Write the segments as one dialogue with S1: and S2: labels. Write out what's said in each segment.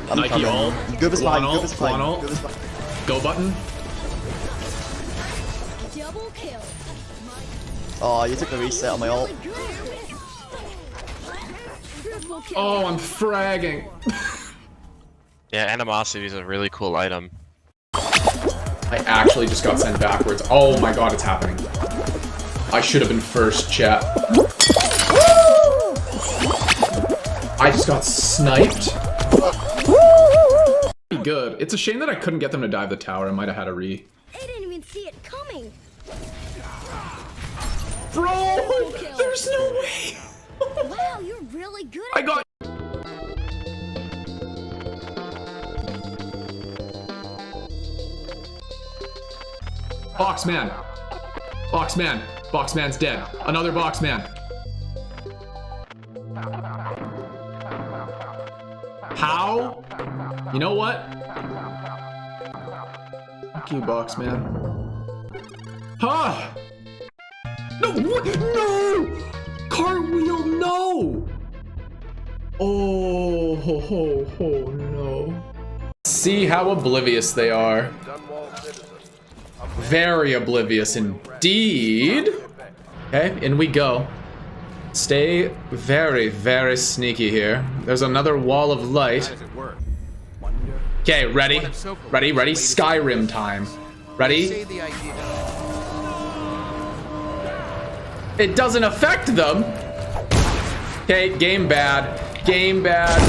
S1: I'm
S2: Nike
S1: coming.
S2: ult.
S1: Go this behind,
S2: Quan
S1: go
S2: ult,
S1: this behind,
S2: Quan ult.
S1: go this behind.
S2: Go button.
S3: Double kill.
S1: Oh, you took the reset on my ult.
S3: Triple kill.
S2: Oh, I'm fragging.
S4: Yeah, animosity is a really cool item.
S2: I actually just got sent backwards. Oh my god, it's happening. I should have been first, chat. I just got sniped. Good. It's a shame that I couldn't get them to dive the tower. I might have had a re.
S3: I didn't even see it coming.
S2: Bro, there's no way.
S3: Wow, you're really good
S2: I
S3: at
S2: got. Boxman. Boxman. Boxman's dead. Another Boxman. How? You know what? Fuck you, Boxman. Huh? No, what? No! Cartwheel, no! Oh, ho, ho, ho, no. See how oblivious they are. Very oblivious indeed. Okay, in we go. Stay very, very sneaky here. There's another wall of light. Okay, ready? Ready, ready? Skyrim time. Ready? It doesn't affect them. Okay, game bad. Game bad.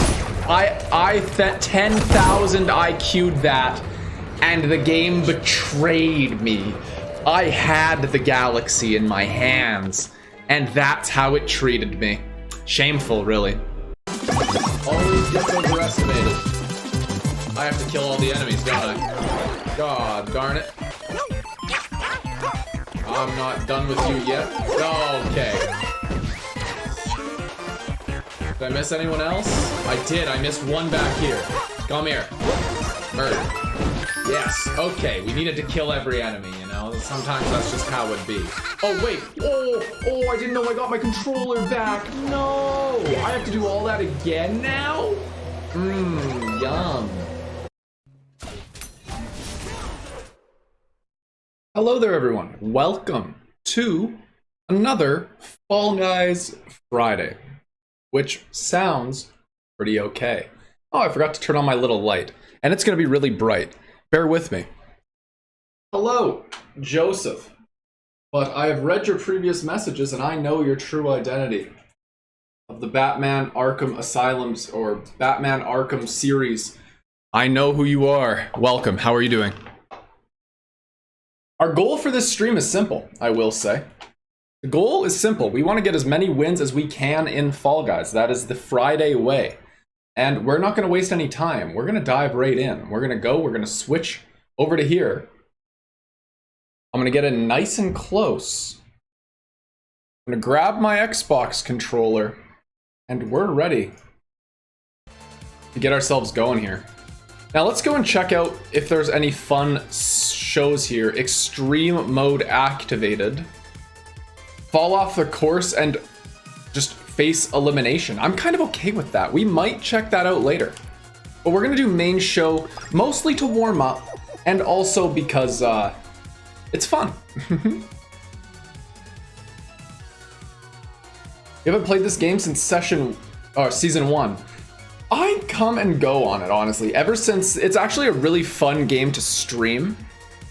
S2: I 10,000 IQ'd that, and the game betrayed me. I had the galaxy in my hands, and that's how it treated me. Shameful, really. Always gets overestimated. I have to kill all the enemies, don't I? God darn it. I'm not done with you yet. Okay. Did I miss anyone else? I did. I missed one back here. Come here. Murder. Yes. Okay. We needed to kill every enemy, you know? Sometimes that's just how it be. Oh, wait. Oh, I didn't know I got my controller back. No. I have to do all that again now? Yum. Hello there, everyone. Welcome to another Fall Guys Friday, which sounds pretty okay. Oh, I forgot to turn on my little light, and it's going to be really bright. Bear with me. Hello, Joseph. But I have read your previous messages, and I know your true identity of the Batman Arkham Asylums or Batman Arkham series. I know who you are. Welcome. How are you doing? Our goal for this stream is simple, I will say. The goal is simple. We want to get as many wins as we can in Fall Guys. That is the Friday way. And we're not going to waste any time. We're going to dive right in. We're going to switch over to here. I'm going to get in nice and close. I'm going to grab my Xbox controller, and we're ready to get ourselves going here. Now let's go and check out if there's any fun shows here. Extreme mode activated. Fall off the course and just face elimination. I'm kind of okay with that. We might check that out later. But we're gonna do main show mostly to warm up and also because it's fun. You haven't played this game since season 1. I come and go on it, honestly, ever since. It's actually a really fun game to stream.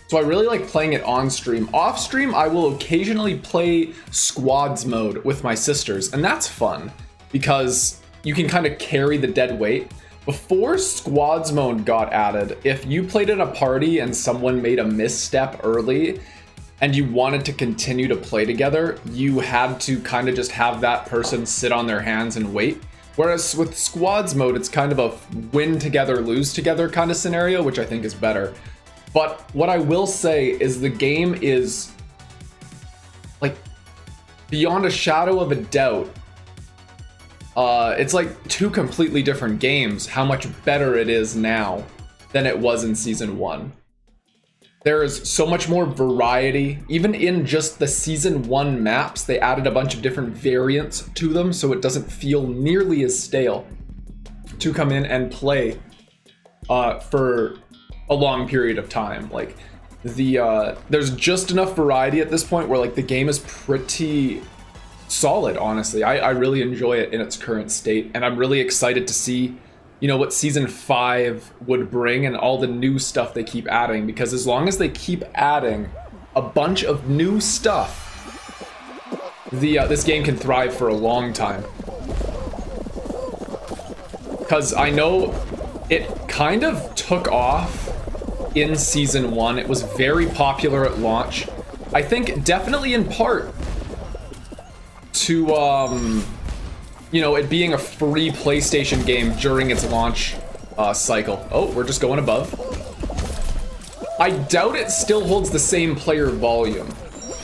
S2: So I really like playing it on stream. Off stream, I will occasionally play squads mode with my sisters, and that's fun because you can kind of carry the dead weight. Before squads mode got added, if you played in a party and someone made a misstep early and you wanted to continue to play together, you had to kind of just have that person sit on their hands and wait. Whereas with squads mode, it's kind of a win together, lose together kind of scenario, which I think is better. But what I will say is the game is, like, beyond a shadow of a doubt. It's like two completely different games, how much better it is now than it was in season 1. There is so much more variety. Even in just the season 1 maps, they added a bunch of different variants to them, so it doesn't feel nearly as stale to come in and play for a long period of time. Like there's just enough variety at this point where like the game is pretty solid, honestly. I really enjoy it in its current state, and I'm really excited to see, you know, what season 5 would bring and all the new stuff they keep adding, because as long as they keep adding a bunch of new stuff, this game can thrive for a long time. Because I know it kind of took off in season 1. It was very popular at launch. I think definitely in part to you know, it being a free PlayStation game during its launch cycle. Oh, we're just going above. I doubt it still holds the same player volume,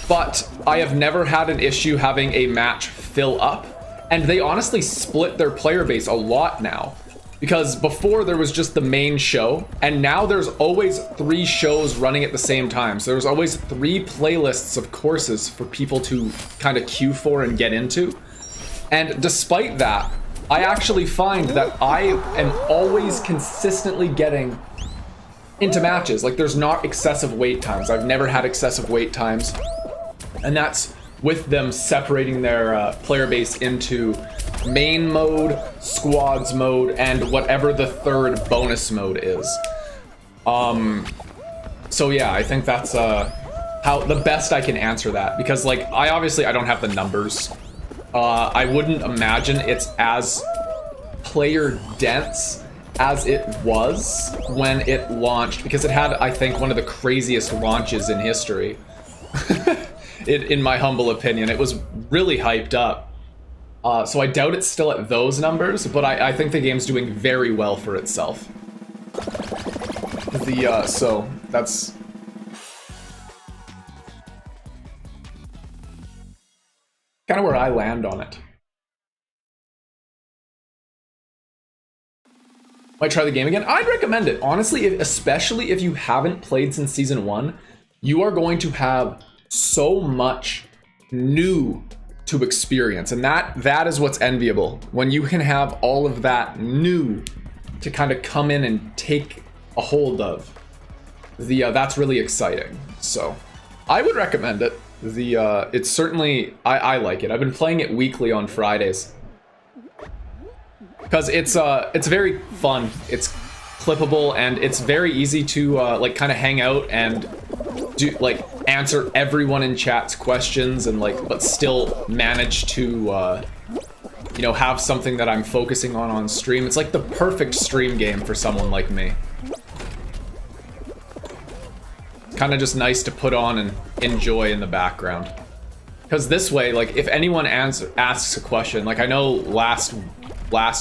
S2: but I have never had an issue having a match fill up, and they honestly split their player base a lot now, because before there was just the main show, and now there's always 3 shows running at the same time. So there's always 3 playlists of courses for people to kind of queue for and get into. And despite that, I actually find that I am always consistently getting into matches. Like, there's not excessive wait times. I've never had excessive wait times. And that's with them separating their player base into main mode, squads mode, and whatever the third bonus mode is. So yeah, I think that's how the best I can answer that, because like I don't have the numbers. I wouldn't imagine it's as player dense as it was when it launched, because it had, I think, one of the craziest launches in history. In my humble opinion, it was really hyped up. So I doubt it's still at those numbers, but I think the game's doing very well for itself. So that's kind of where I land on it. Might try the game again. I'd recommend it, honestly, especially if you haven't played since season 1. You are going to have so much new to experience, and that is what's enviable, when you can have all of that new to kind of come in and take a hold of. That's really exciting. So I would recommend it. It's certainly, I like it. I've been playing it weekly on Fridays because it's very fun. It's clippable, and it's very easy to like kind of hang out and do, like, answer everyone in chat's questions, and like, but still manage to you know, have something that I'm focusing on stream. It's like the perfect stream game for someone like me. Kind of just nice to put on and enjoy in the background, because this way, like, if anyone asks a question, like I know last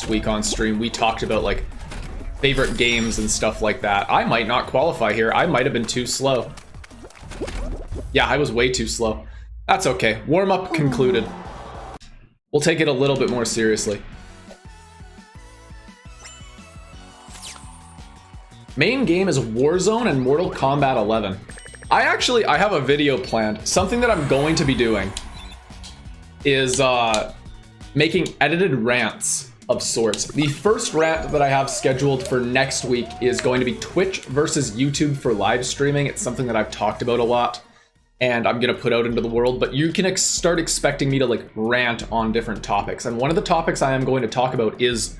S2: week on stream we talked about like favorite games and stuff like that. I might not qualify here. I might have been too slow. Yeah, I was way too slow. That's okay. Warm up concluded. We'll take it a little bit more seriously. Main game is Warzone and Mortal Kombat 11. I have a video planned. Something that I'm going to be doing is making edited rants of sorts. The first rant that I have scheduled for next week is going to be Twitch versus YouTube for live streaming. It's something that I've talked about a lot, and I'm gonna put out into the world, but you can start expecting me to like rant on different topics. And one of the topics I am going to talk about is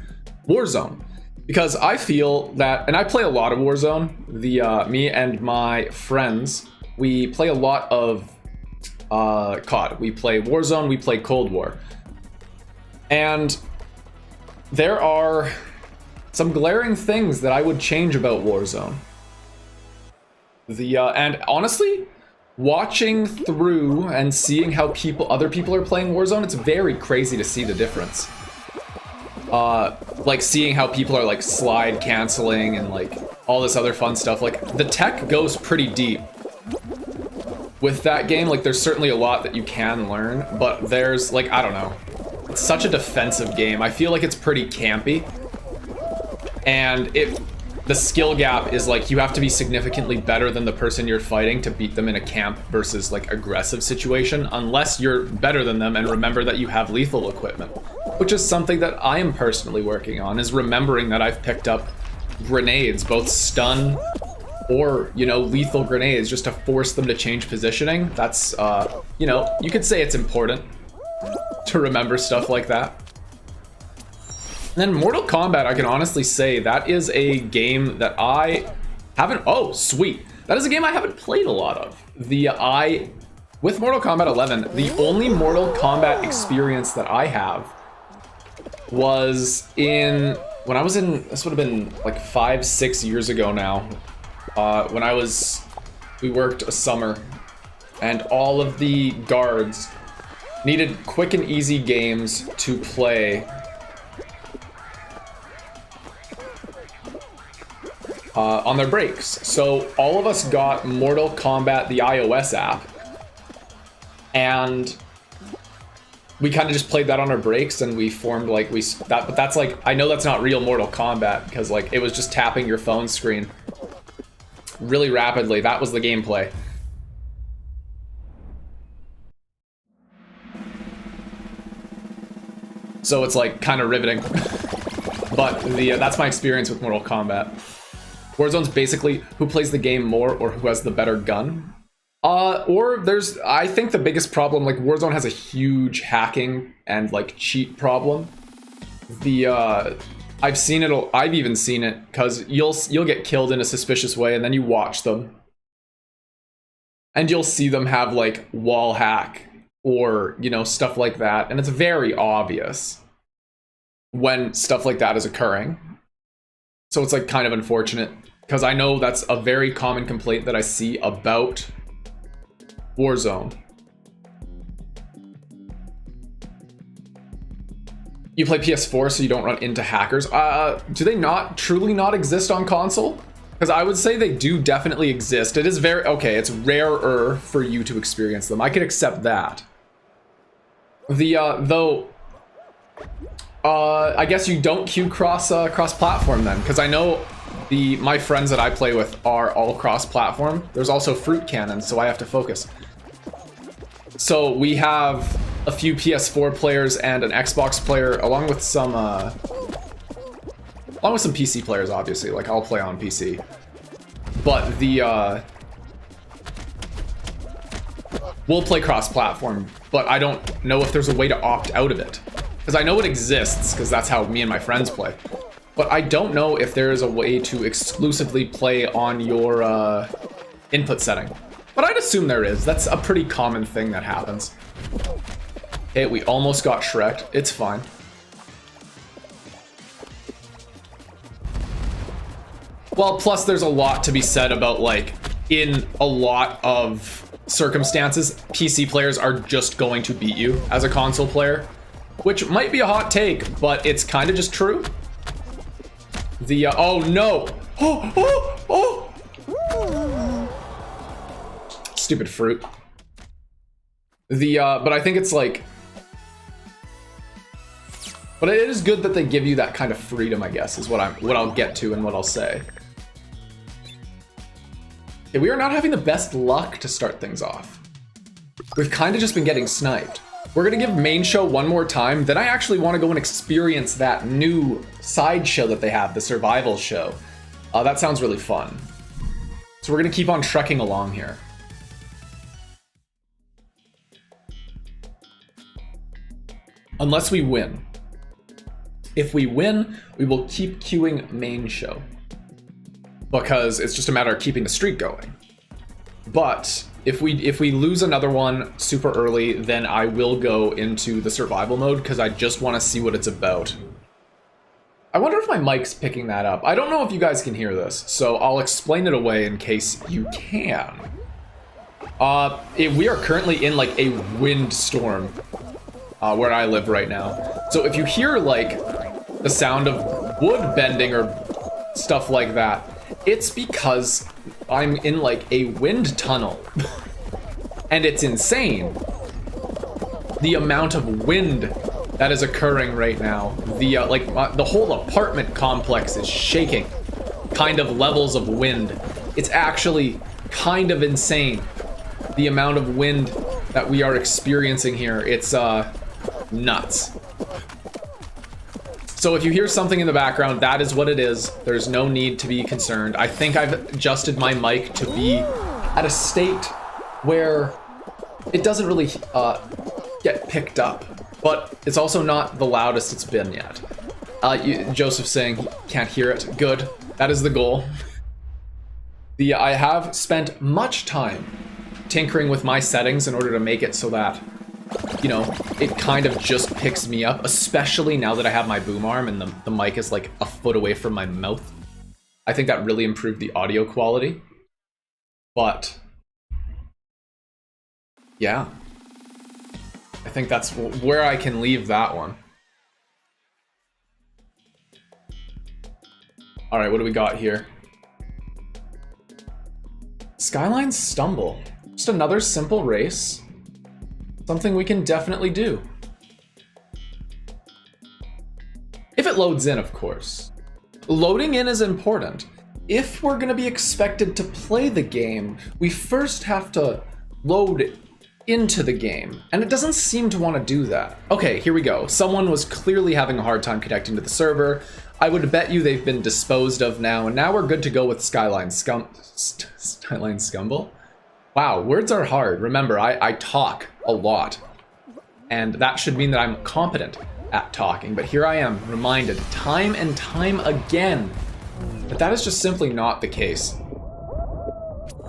S2: Warzone. Because I feel that, and I play a lot of Warzone, me and my friends, we play a lot of COD. We play Warzone, we play Cold War. And there are some glaring things that I would change about Warzone. And honestly, watching through and seeing how other people are playing Warzone, it's very crazy to see the difference. Like seeing how people are like slide canceling and like all this other fun stuff. Like the tech goes pretty deep with that game. Like there's certainly a lot that you can learn, but there's like, I don't know. It's such a defensive game. I feel like it's pretty campy. And the skill gap is like you have to be significantly better than the person you're fighting to beat them in a camp versus like aggressive situation, unless you're better than them and remember that you have lethal equipment, which is something that I am personally working on, is remembering that I've picked up grenades, both stun or, you know, lethal grenades, just to force them to change positioning. That's, you know, you could say it's important to remember stuff like that. And then Mortal Kombat, I can honestly say that is a game that I haven't, oh, sweet. That is a game I haven't played a lot of. With Mortal Kombat 11, the only Mortal Kombat experience that I have was when I was in, this would have been like 5-6 years ago now. When we worked a summer and all of the guards needed quick and easy games to play on their breaks. So all of us got Mortal Kombat, the iOS app, and we kind of just played that on our breaks, and we formed like but that's like, I know that's not real Mortal Kombat because like it was just tapping your phone screen really rapidly. That was the gameplay. So it's like kind of riveting. But that's my experience with Mortal Kombat. Warzone's basically who plays the game more or who has the better gun. I think the biggest problem, like Warzone has a huge hacking and like cheat problem. I've seen it, I've even seen it, because you'll get killed in a suspicious way and then you watch them. And you'll see them have like wall hack or, you know, stuff like that. And it's very obvious when stuff like that is occurring. So it's like kind of unfortunate, because I know that's a very common complaint that I see about Warzone. You play PS4 so you don't run into hackers. Do they truly not exist on console? Because I would say they do definitely exist. It is it's rarer for you to experience them. I could accept that. I guess you don't queue cross-platform then, because I know my friends that I play with are all cross-platform. There's also fruit cannons, so I have to focus. So we have a few PS4 players and an Xbox player, along with some PC players, obviously. Like, I'll play on PC. But we'll play cross-platform, but I don't know if there's a way to opt out of it. Because I know it exists, because that's how me and my friends play. But I don't know if there is a way to exclusively play on your input setting. But I'd assume there is. That's a pretty common thing that happens. Okay, we almost got Shrek'd. It's fine. Well, plus there's a lot to be said about, like, in a lot of circumstances, PC players are just going to beat you as a console player. Which might be a hot take, but it's kind of just true. Oh no! Oh! Stupid fruit. But I think it's like... But it is good that they give you that kind of freedom, I guess, is what I'll get to and what I'll say. Okay, we are not having the best luck to start things off. We've kind of just been getting sniped. We're gonna give main show one more time, then I actually want to go and experience that new side show that they have, the survival show. That sounds really fun. So we're gonna keep on trekking along here. Unless we win. If we win, we will keep queuing main show. Because it's just a matter of keeping the streak going. But if we lose another one super early, then I will go into the survival mode because I just want to see what it's about. I wonder if my mic's picking that up. I don't know if you guys can hear this, so I'll explain it away in case you can. We are currently in like a windstorm where I live right now. So if you hear like the sound of wood bending or stuff like that, it's because I'm in like a wind tunnel. And it's insane. The amount of wind that is occurring right now. The whole apartment complex is shaking. Kind of levels of wind. It's actually kind of insane. The amount of wind that we are experiencing here. It's nuts. So if you hear something in the background, that is what it is. There's no need to be concerned. I think I've adjusted my mic to be at a state where it doesn't really get picked up, but it's also not the loudest it's been yet. Joseph saying he can't hear it. Good. That is the goal. I have spent much time tinkering with my settings in order to make it so that, you know, it kind of just picks me up, especially now that I have my boom arm and the mic is like a foot away from my mouth. I think that really improved the audio quality. But yeah, I think that's where I can leave that one. All right, what do we got here? Skyline Stumble. Just another simple race. Something we can definitely do. If it loads in, of course. Loading in is important. If we're gonna be expected to play the game, we first have to load into the game, and it doesn't seem to want to do that. Okay, here we go. Someone was clearly having a hard time connecting to the server. I would bet you they've been disposed of now, and now we're good to go with Skyline Scumble? Wow, words are hard. Remember, I talk a lot, and that should mean that I'm competent at talking, but here I am, reminded time and time again that that is just simply not the case.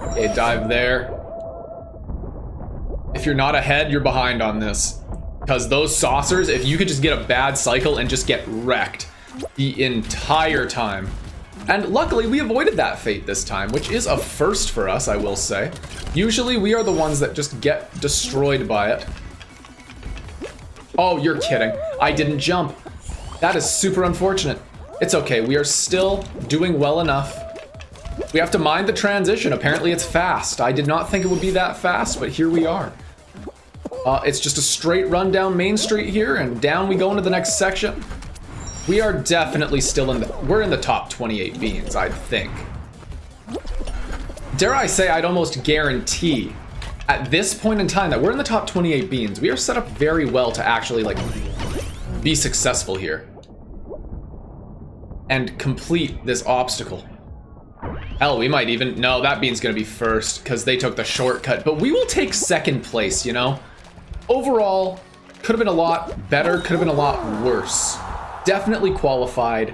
S2: Okay, dive there. If you're not ahead, you're behind on this. Because those saucers, if you could just get a bad cycle and just get wrecked the entire time. And luckily, we avoided that fate this time, which is a first for us, I will say. Usually, we are the ones that just get destroyed by it. Oh, you're kidding. I didn't jump. That is super unfortunate. It's okay, we are still doing well enough. We have to mind the transition. Apparently it's fast. I did not think it would be that fast, but here we are. It's just a straight run down Main Street here, and down we go into the next section. We are definitely still we're in the top 28 beans, I think. Dare I say, I'd almost guarantee at this point in time that we're in the top 28 beans. We are set up very well to actually like be successful here and complete this obstacle. Hell, we might even, no, that bean's gonna be first because they took the shortcut, but we will take second place, you know? Overall, could have been a lot better, could have been a lot worse. Definitely qualified,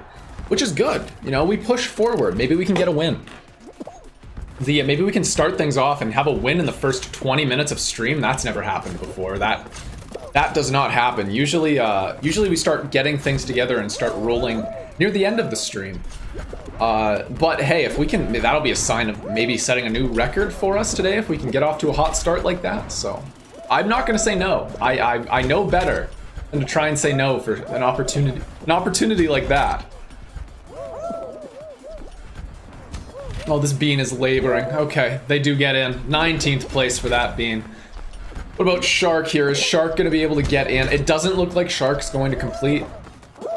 S2: which is good. You know, we push forward. Maybe we can get a win. Maybe we can start things off and have a win in the first 20 minutes of stream. That's never happened before. That does not happen. Usually we start getting things together and start rolling near the end of the stream. But hey, if we can, that'll be a sign of maybe setting a new record for us today if we can get off to a hot start like that. So I'm not gonna say no. I know better than to try and say no for an opportunity like that. Oh, this bean is laboring. Okay, they do get in. 19th place for that bean. What about Shark here? Is Shark gonna be able to get in? It doesn't look like Shark's going to complete.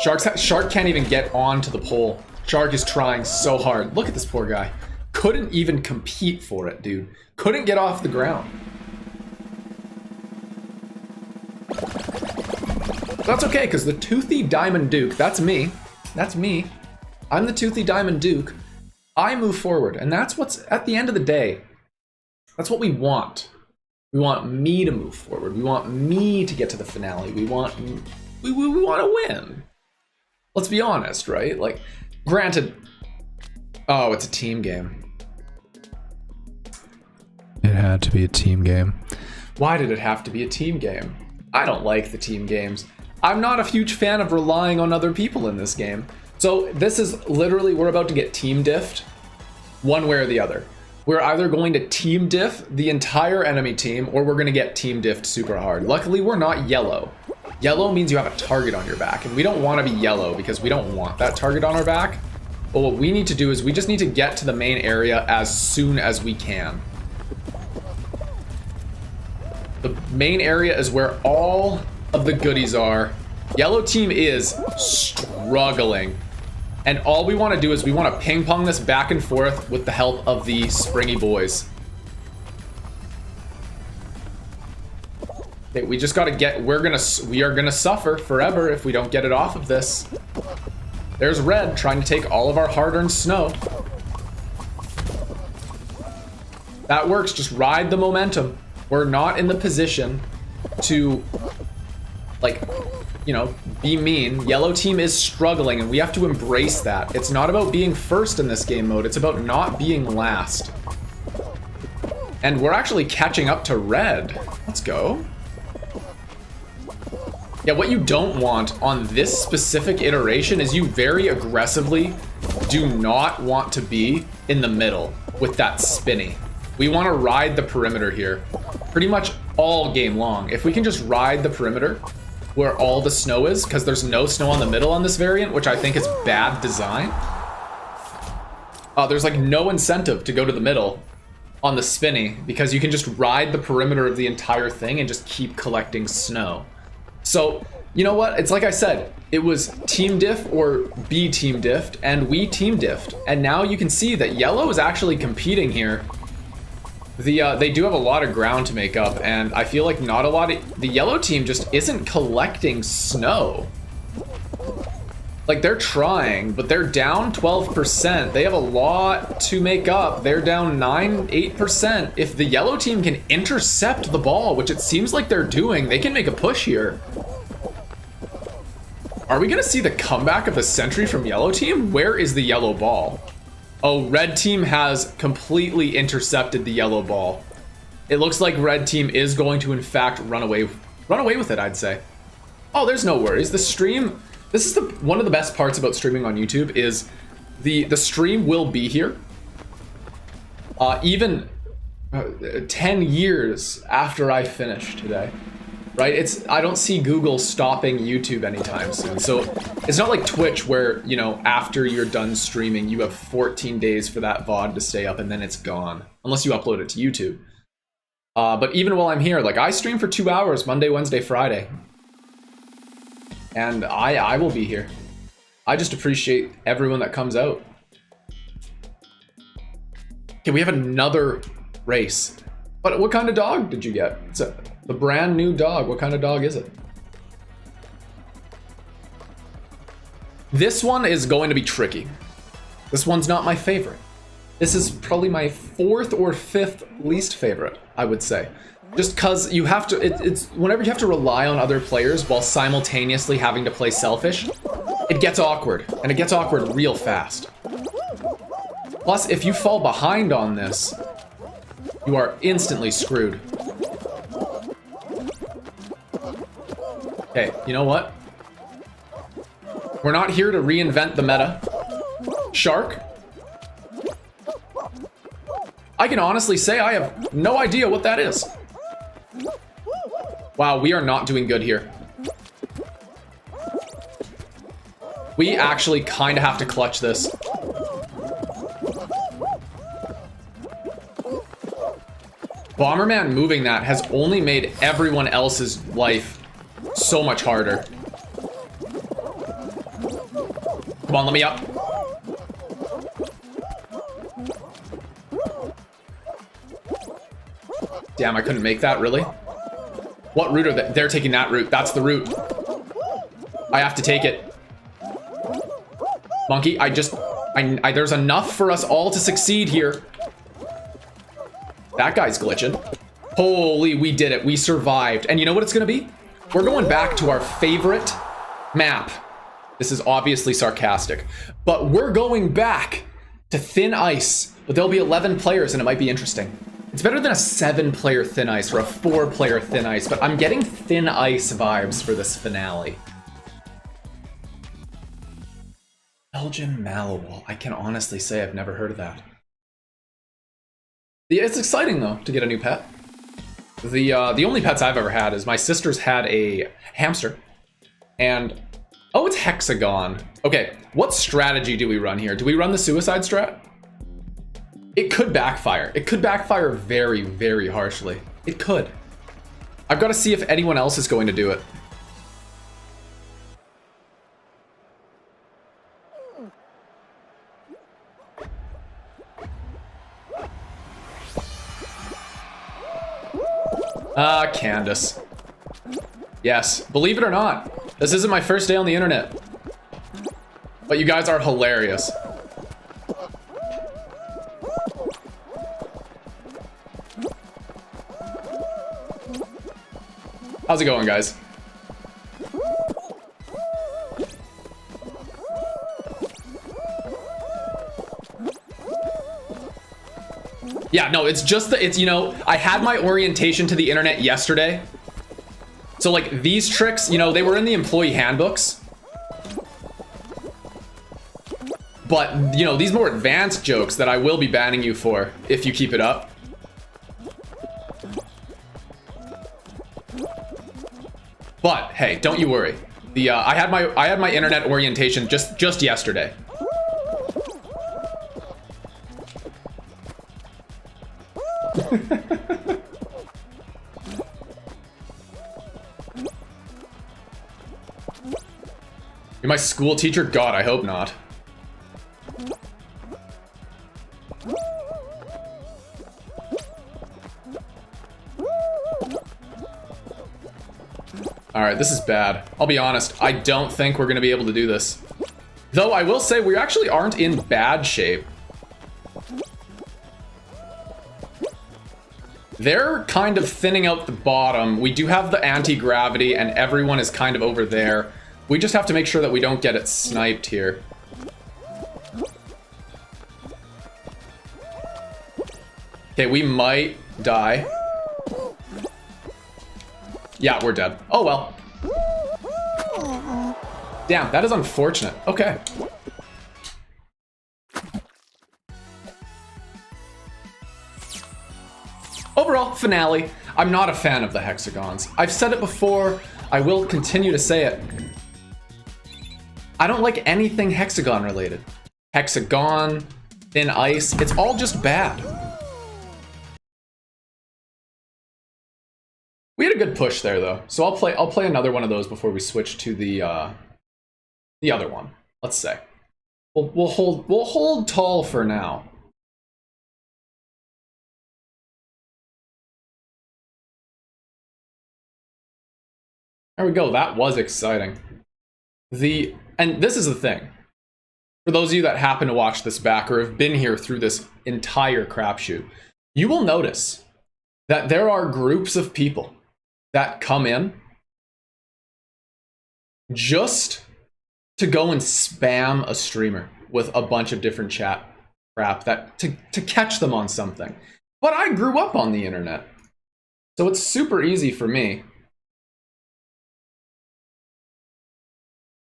S2: Shark can't even get onto the pole. Shark is trying so hard. Look at this poor guy. Couldn't even compete for it, dude. Couldn't get off the ground. That's okay, because the Toothy Diamond Duke, that's me. That's me. I'm the Toothy Diamond Duke. I move forward, and that's what's, at the end of the day, that's what we want. We want me to move forward. We want me to get to the finale. We want to win. Let's be honest, right? Like, granted, oh, it's a team game.
S5: It had to be a team game.
S2: Why did it have to be a team game? I don't like the team games. I'm not a huge fan of relying on other people in this game. So this is literally, we're about to get team diffed one way or the other. We're either going to team diff the entire enemy team or we're going to get team diffed super hard. Luckily, we're not yellow. Yellow means you have a target on your back, and we don't want to be yellow because we don't want that target on our back. But what we need to do is we just need to get to the main area as soon as we can. The main area is where all of the goodies are. Yellow team is struggling. And all we want to do is we want to ping pong this back and forth with the help of the springy boys. Okay, we just gotta get, we are gonna suffer forever if we don't get it off of this. There's red trying to take all of our hard-earned snow. That works, just ride the momentum. We're not in the position to, like, you know, be mean. Yellow team is struggling and we have to embrace that. It's not about being first in this game mode, it's about not being last. And we're actually catching up to red. Let's go. Yeah, what you don't want on this specific iteration is you very aggressively do not want to be in the middle with that spinny. We want to ride the perimeter here pretty much all game long. If we can just ride the perimeter where all the snow is, because there's no snow on the middle on this variant, which I think is bad design. There's like no incentive to go to the middle on the spinny because you can just ride the perimeter of the entire thing and just keep collecting snow. So, you know what? It's like I said, it was team diff or be team diffed, and we team diffed. And now you can see that yellow is actually competing here. They do have a lot of ground to make up, and I feel like not a lot of... The yellow team just isn't collecting snow. Like, they're trying, but they're down 12%. They have a lot to make up. They're down 8%. If the yellow team can intercept the ball, which it seems like they're doing, they can make a push here. Are we gonna see the comeback of the century from yellow team? Where is the yellow ball? Oh, red team has completely intercepted the yellow ball. It looks like red team is going to, in fact, run away with it, I'd say. Oh, there's no worries. The stream, this is one of the best parts about streaming on YouTube is the stream will be here. Even 10 years after I finish today. Right? I don't see Google stopping YouTube anytime soon. So it's not like Twitch where, you know, after you're done streaming, you have 14 days for that VOD to stay up and then it's gone. Unless you upload it to YouTube. But even while I'm here, like I stream for 2 hours, Monday, Wednesday, Friday. And I will be here. I just appreciate everyone that comes out. Okay, we have another race. But what kind of dog did you get? It's the brand new dog. What kind of dog is it? This one is going to be tricky. This one's not my favorite. This is probably my 4th or 5th least favorite, I would say. Just because you have to, it's whenever you have to rely on other players while simultaneously having to play selfish, it gets awkward, and it gets awkward real fast. Plus, if you fall behind on this, you are instantly screwed. Okay, you know what? We're not here to reinvent the meta. Shark? I can honestly say I have no idea what that is. Wow, we are not doing good here. We actually kind of have to clutch this. Bomberman moving that has only made everyone else's life so much harder. Come on, let me up. Damn, I couldn't make that, really? What route are they? They're taking that route. That's the route. I have to take it. Monkey, there's enough for us all to succeed here. That guy's glitching. Holy, we did it. We survived. And you know what it's gonna be? We're going back to our favorite map. This is obviously sarcastic, but we're going back to thin ice, but there'll be 11 players and it might be interesting. It's better than a 7-player thin ice or a 4-player thin ice, but I'm getting thin ice vibes for this finale. Belgian Malawal. I can honestly say I've never heard of that. Yeah, it's exciting though to get a new pet. The only pets I've ever had is my sister's had a hamster, and oh, it's HEX-A-GONE. Okay, what strategy do we run here? Do we run the suicide strat? It could backfire. It could backfire very, very harshly. It could. I've got to see if anyone else is going to do it. Candace. Yes, believe it or not, this isn't my first day on the internet. But you guys are hilarious. How's it going, guys? Yeah, no, it's just it's, you know, I had my orientation to the internet yesterday. So, like, these tricks, you know, they were in the employee handbooks. But, you know, these more advanced jokes that I will be banning you for if you keep it up. But, hey, don't you worry. The I had my internet orientation just yesterday. You're my school teacher? God, I hope not. Alright, this is bad. I'll be honest, I don't think we're gonna be able to do this. Though I will say we actually aren't in bad shape. They're kind of thinning out the bottom. We do have the anti-gravity and everyone is kind of over there. We just have to make sure that we don't get it sniped here. Okay, we might die. Yeah, we're dead. Oh well. Damn, that is unfortunate. Okay. Overall, finale. I'm not a fan of the hexagons. I've said it before. I will continue to say it. I don't like anything hexagon related. Hexagon, thin ice, it's all just bad. We had a good push there though. So I'll play another one of those before we switch to the other one. Let's say. We'll hold tall for now. There we go. That was exciting. And this is the thing. For those of you that happen to watch this back or have been here through this entire crapshoot, you will notice that there are groups of people that come in just to go and spam a streamer with a bunch of different chat crap that to catch them on something. But I grew up on the internet, so it's super easy for me.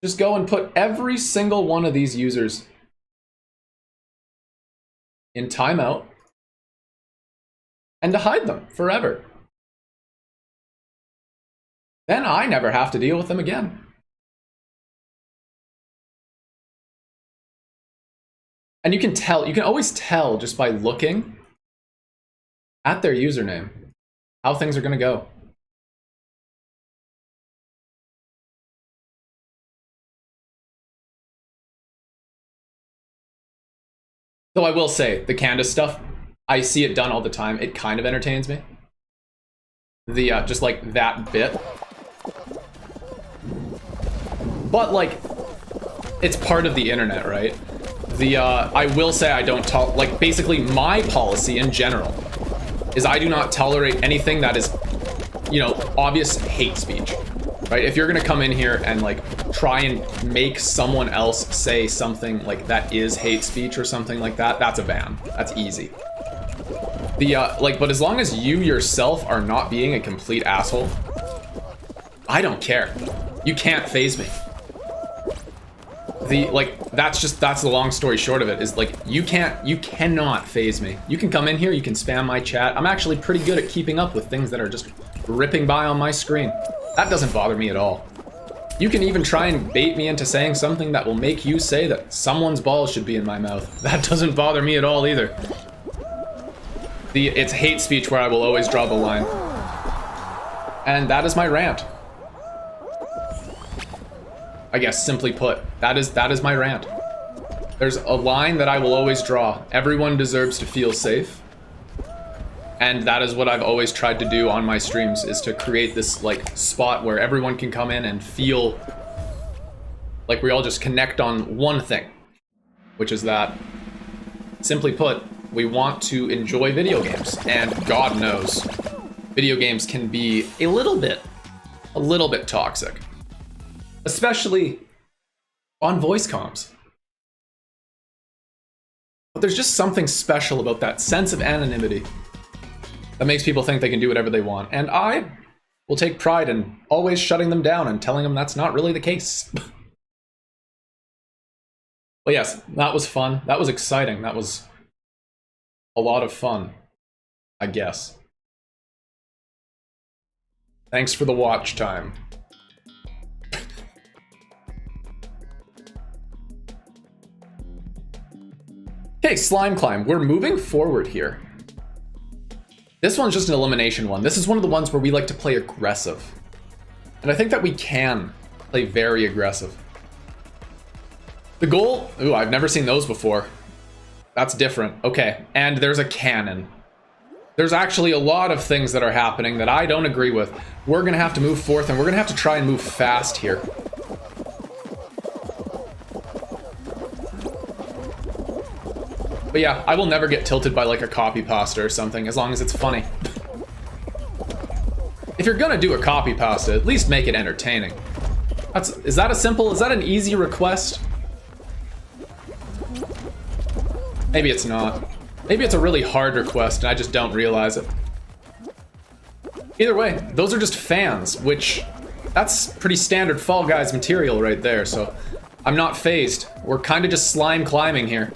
S2: Just go and put every single one of these users in timeout and to hide them forever. Then I never have to deal with them again. And you can tell, you can always tell just by looking at their username how things are going to go. Though I will say, the Candace stuff, I see it done all the time. It kind of entertains me. The, just like that bit. But like, it's part of the internet, right? The, I will say I don't like, basically my policy in general is I do not tolerate anything that is, you know, obvious hate speech, right? If you're gonna come in here and like try and make someone else say something like that is hate speech or something like that, that's a ban. That's easy. The, like, but as long as you yourself are not being a complete asshole, I don't care. You can't faze me. The, like, that's the long story short of it, is like, you cannot faze me. You can come in here, you can spam my chat. I'm actually pretty good at keeping up with things that are just ripping by on my screen. That doesn't bother me at all. You can even try and bait me into saying something that will make you say that someone's balls should be in my mouth. That doesn't bother me at all either. It's hate speech where I will always draw the line. And that is my rant. I guess, simply put, that is my rant. There's a line that I will always draw. Everyone deserves to feel safe. And that is what I've always tried to do on my streams, is to create this like spot where everyone can come in and feel like we all just connect on one thing, which is that, simply put, we want to enjoy video games. And God knows, video games can be a little bit toxic, especially on voice comms. But there's just something special about that sense of anonymity that makes people think they can do whatever they want. And I will take pride in always shutting them down and telling them that's not really the case. But yes, that was fun. That was exciting. That was a lot of fun, I guess. Thanks for the watch time. Okay, Slime Climb. We're moving forward here. This one's just an elimination one. This is one of the ones where we like to play aggressive. And I think that we can play very aggressive. The goal... Ooh, I've never seen those before. That's different. Okay, and there's a cannon. There's actually a lot of things that are happening that I don't agree with. We're gonna have to move forth, and we're gonna have to try and move fast here. But yeah, I will never get tilted by like a copy pasta or something, as long as it's funny. If you're gonna do a copy pasta, at least make it entertaining. Is that an easy request? Maybe it's not. Maybe it's a really hard request and I just don't realize it. Either way, those are just fans, which that's pretty standard Fall Guys material right there, so I'm not phased. We're kind of just slime climbing here.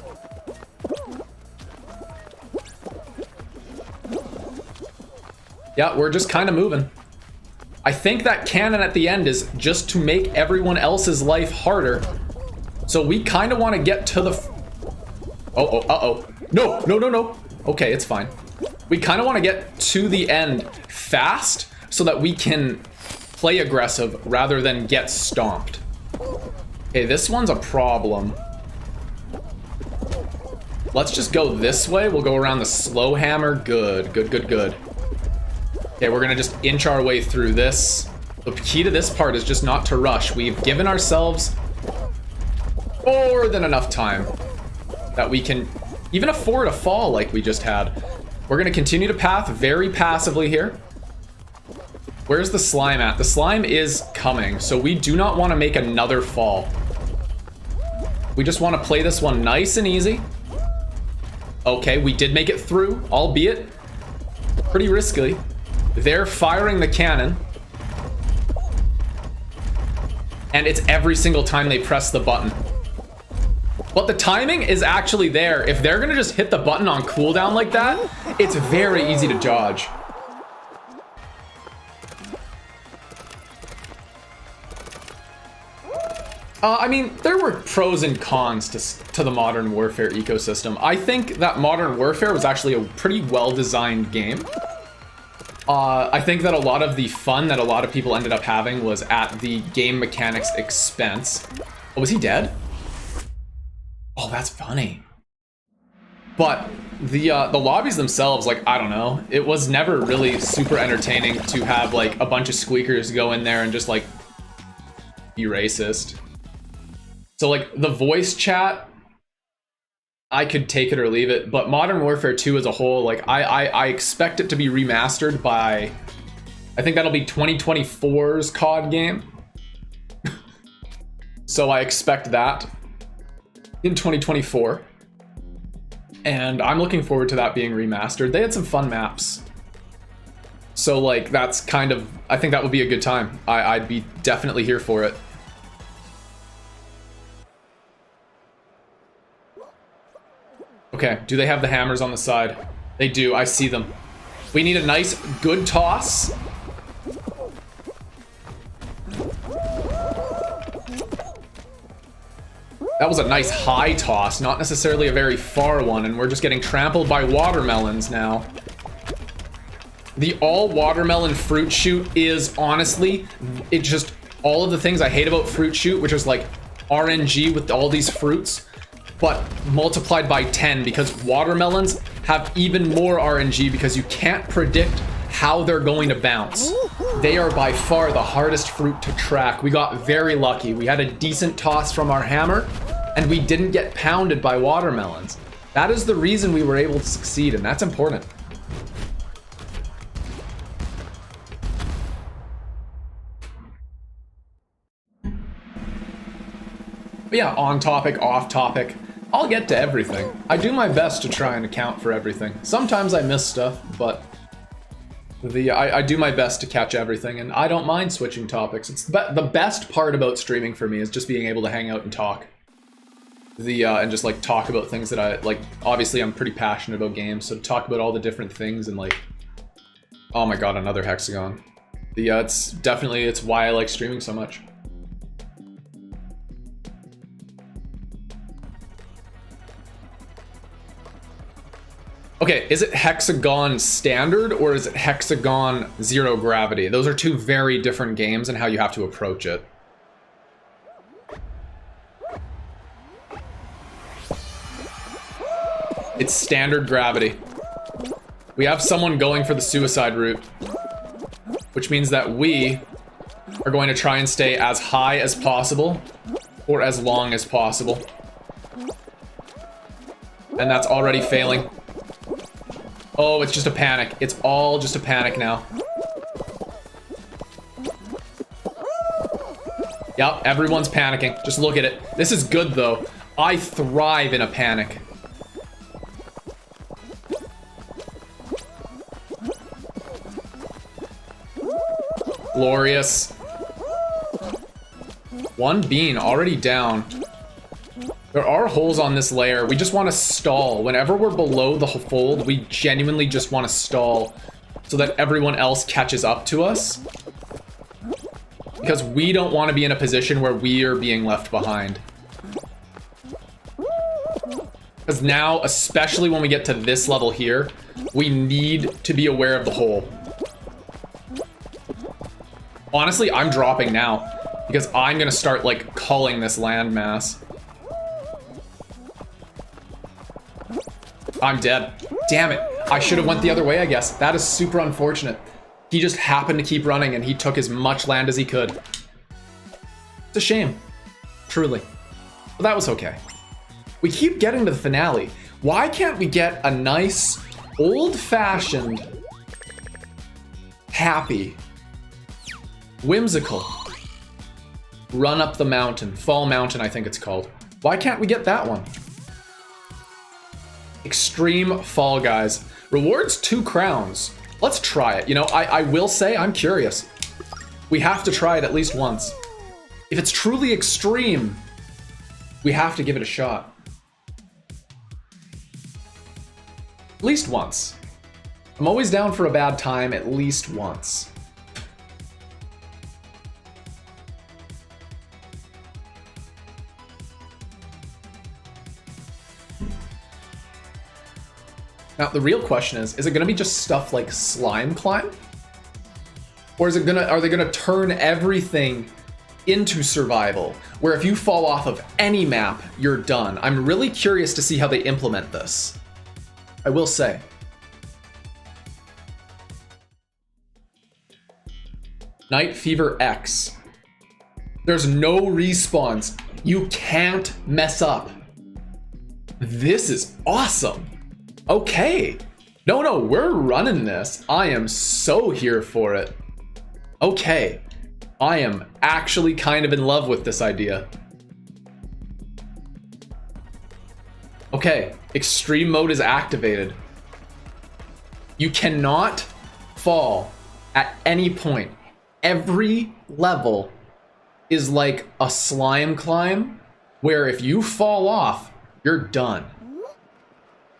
S2: Yeah, we're just kind of moving. I think that cannon at the end is just to make everyone else's life harder. So we kind of want to get to the... Uh-oh. No. Okay, it's fine. We kind of want to get to the end fast so that we can play aggressive rather than get stomped. Okay, this one's a problem. Let's just go this way. We'll go around the slow hammer. Good. Okay, we're gonna just inch our way through this. The key to this part is just not to rush. We've given ourselves more than enough time that we can even afford a fall like we just had. We're gonna continue to path very passively here. Where's the slime at? The slime is coming, so we do not want to make another fall. We just want to play this one nice and easy. Okay, we did make it through, albeit pretty riskily. They're firing the cannon. And it's every single time they press the button. But the timing is actually there. If they're gonna just hit the button on cooldown like that, it's very easy to dodge. I mean, there were pros and cons to the Modern Warfare ecosystem. I think that Modern Warfare was actually a pretty well-designed game. I think that a lot of the fun that a lot of people ended up having was at the game mechanics expense. Oh, was he dead? Oh, that's funny. But the lobbies themselves, like, I don't know. It was never really super entertaining to have, like, a bunch of squeakers go in there and just, like, be racist. So, like, the voice chat, I could take it or leave it, but Modern Warfare 2 as a whole, like, I expect it to be remastered by, I think that'll be 2024's COD game. So I expect that in 2024. And I'm looking forward to that being remastered. They had some fun maps. So, like, that's kind of, I think that would be a good time. I'd be definitely here for it. Okay, do they have the hammers on the side? They do, I see them. We need a nice, good toss. That was a nice high toss, not necessarily a very far one, and we're just getting trampled by watermelons now. The all watermelon fruit shoot is honestly, it just, all of the things I hate about fruit shoot, which is like RNG with all these fruits, but multiplied by 10 because watermelons have even more RNG because you can't predict how they're going to bounce. They are by far the hardest fruit to track. We got very lucky. We had a decent toss from our hammer, and we didn't get pounded by watermelons. That is the reason we were able to succeed, and that's important. But yeah, on topic, off topic. I'll get to everything. I do my best to try and account for everything. Sometimes I miss stuff, but I do my best to catch everything, and I don't mind switching topics. It's the best part about streaming for me is just being able to hang out and talk. And just like talk about things that I like. Obviously, I'm pretty passionate about games, so to talk about all the different things and like, oh my god, another hexagon. It's why I like streaming so much. Okay, is it HEX-A-GONE standard or is it HEX-A-GONE zero gravity? Those are two very different games and how you have to approach it. It's standard gravity. We have someone going for the suicide route, which means that we are going to try and stay as high as possible or as long as possible. And that's already failing. Oh, it's just a panic. It's all just a panic now. Yep, everyone's panicking. Just look at it. This is good, though. I thrive in a panic. Glorious. One bean already down. There are holes on this layer. We just want to stall. Whenever we're below the fold, we genuinely just want to stall so that everyone else catches up to us. Because we don't want to be in a position where we are being left behind. Because now, especially when we get to this level here, we need to be aware of the hole. Honestly, I'm dropping now because I'm going to start like culling this landmass. I'm dead. Damn it. I should have went the other way, I guess. That is super unfortunate. He just happened to keep running and he took as much land as he could. It's a shame. Truly. But that was okay. We keep getting to the finale. Why can't we get a nice, old-fashioned, happy, whimsical run up the mountain? Fall Mountain, I think it's called. Why can't we get that one? Extreme Fall Guys. Rewards 2 crowns. Let's try it. You know, I will say I'm curious. We have to try it at least once. If it's truly extreme, we have to give it a shot. At least once. I'm always down for a bad time at least once. Now, the real question is it gonna be just stuff like Slime Climb? Or are they gonna turn everything into survival, where if you fall off of any map, you're done? I'm really curious to see how they implement this. I will say. Night Fever X. There's no respawns. You can't mess up. This is awesome. Okay. No, we're running this. I am so here for it. Okay. I am actually kind of in love with this idea. Okay. Extreme mode is activated. You cannot fall at any point. Every level is like a slime climb, where if you fall off, you're done.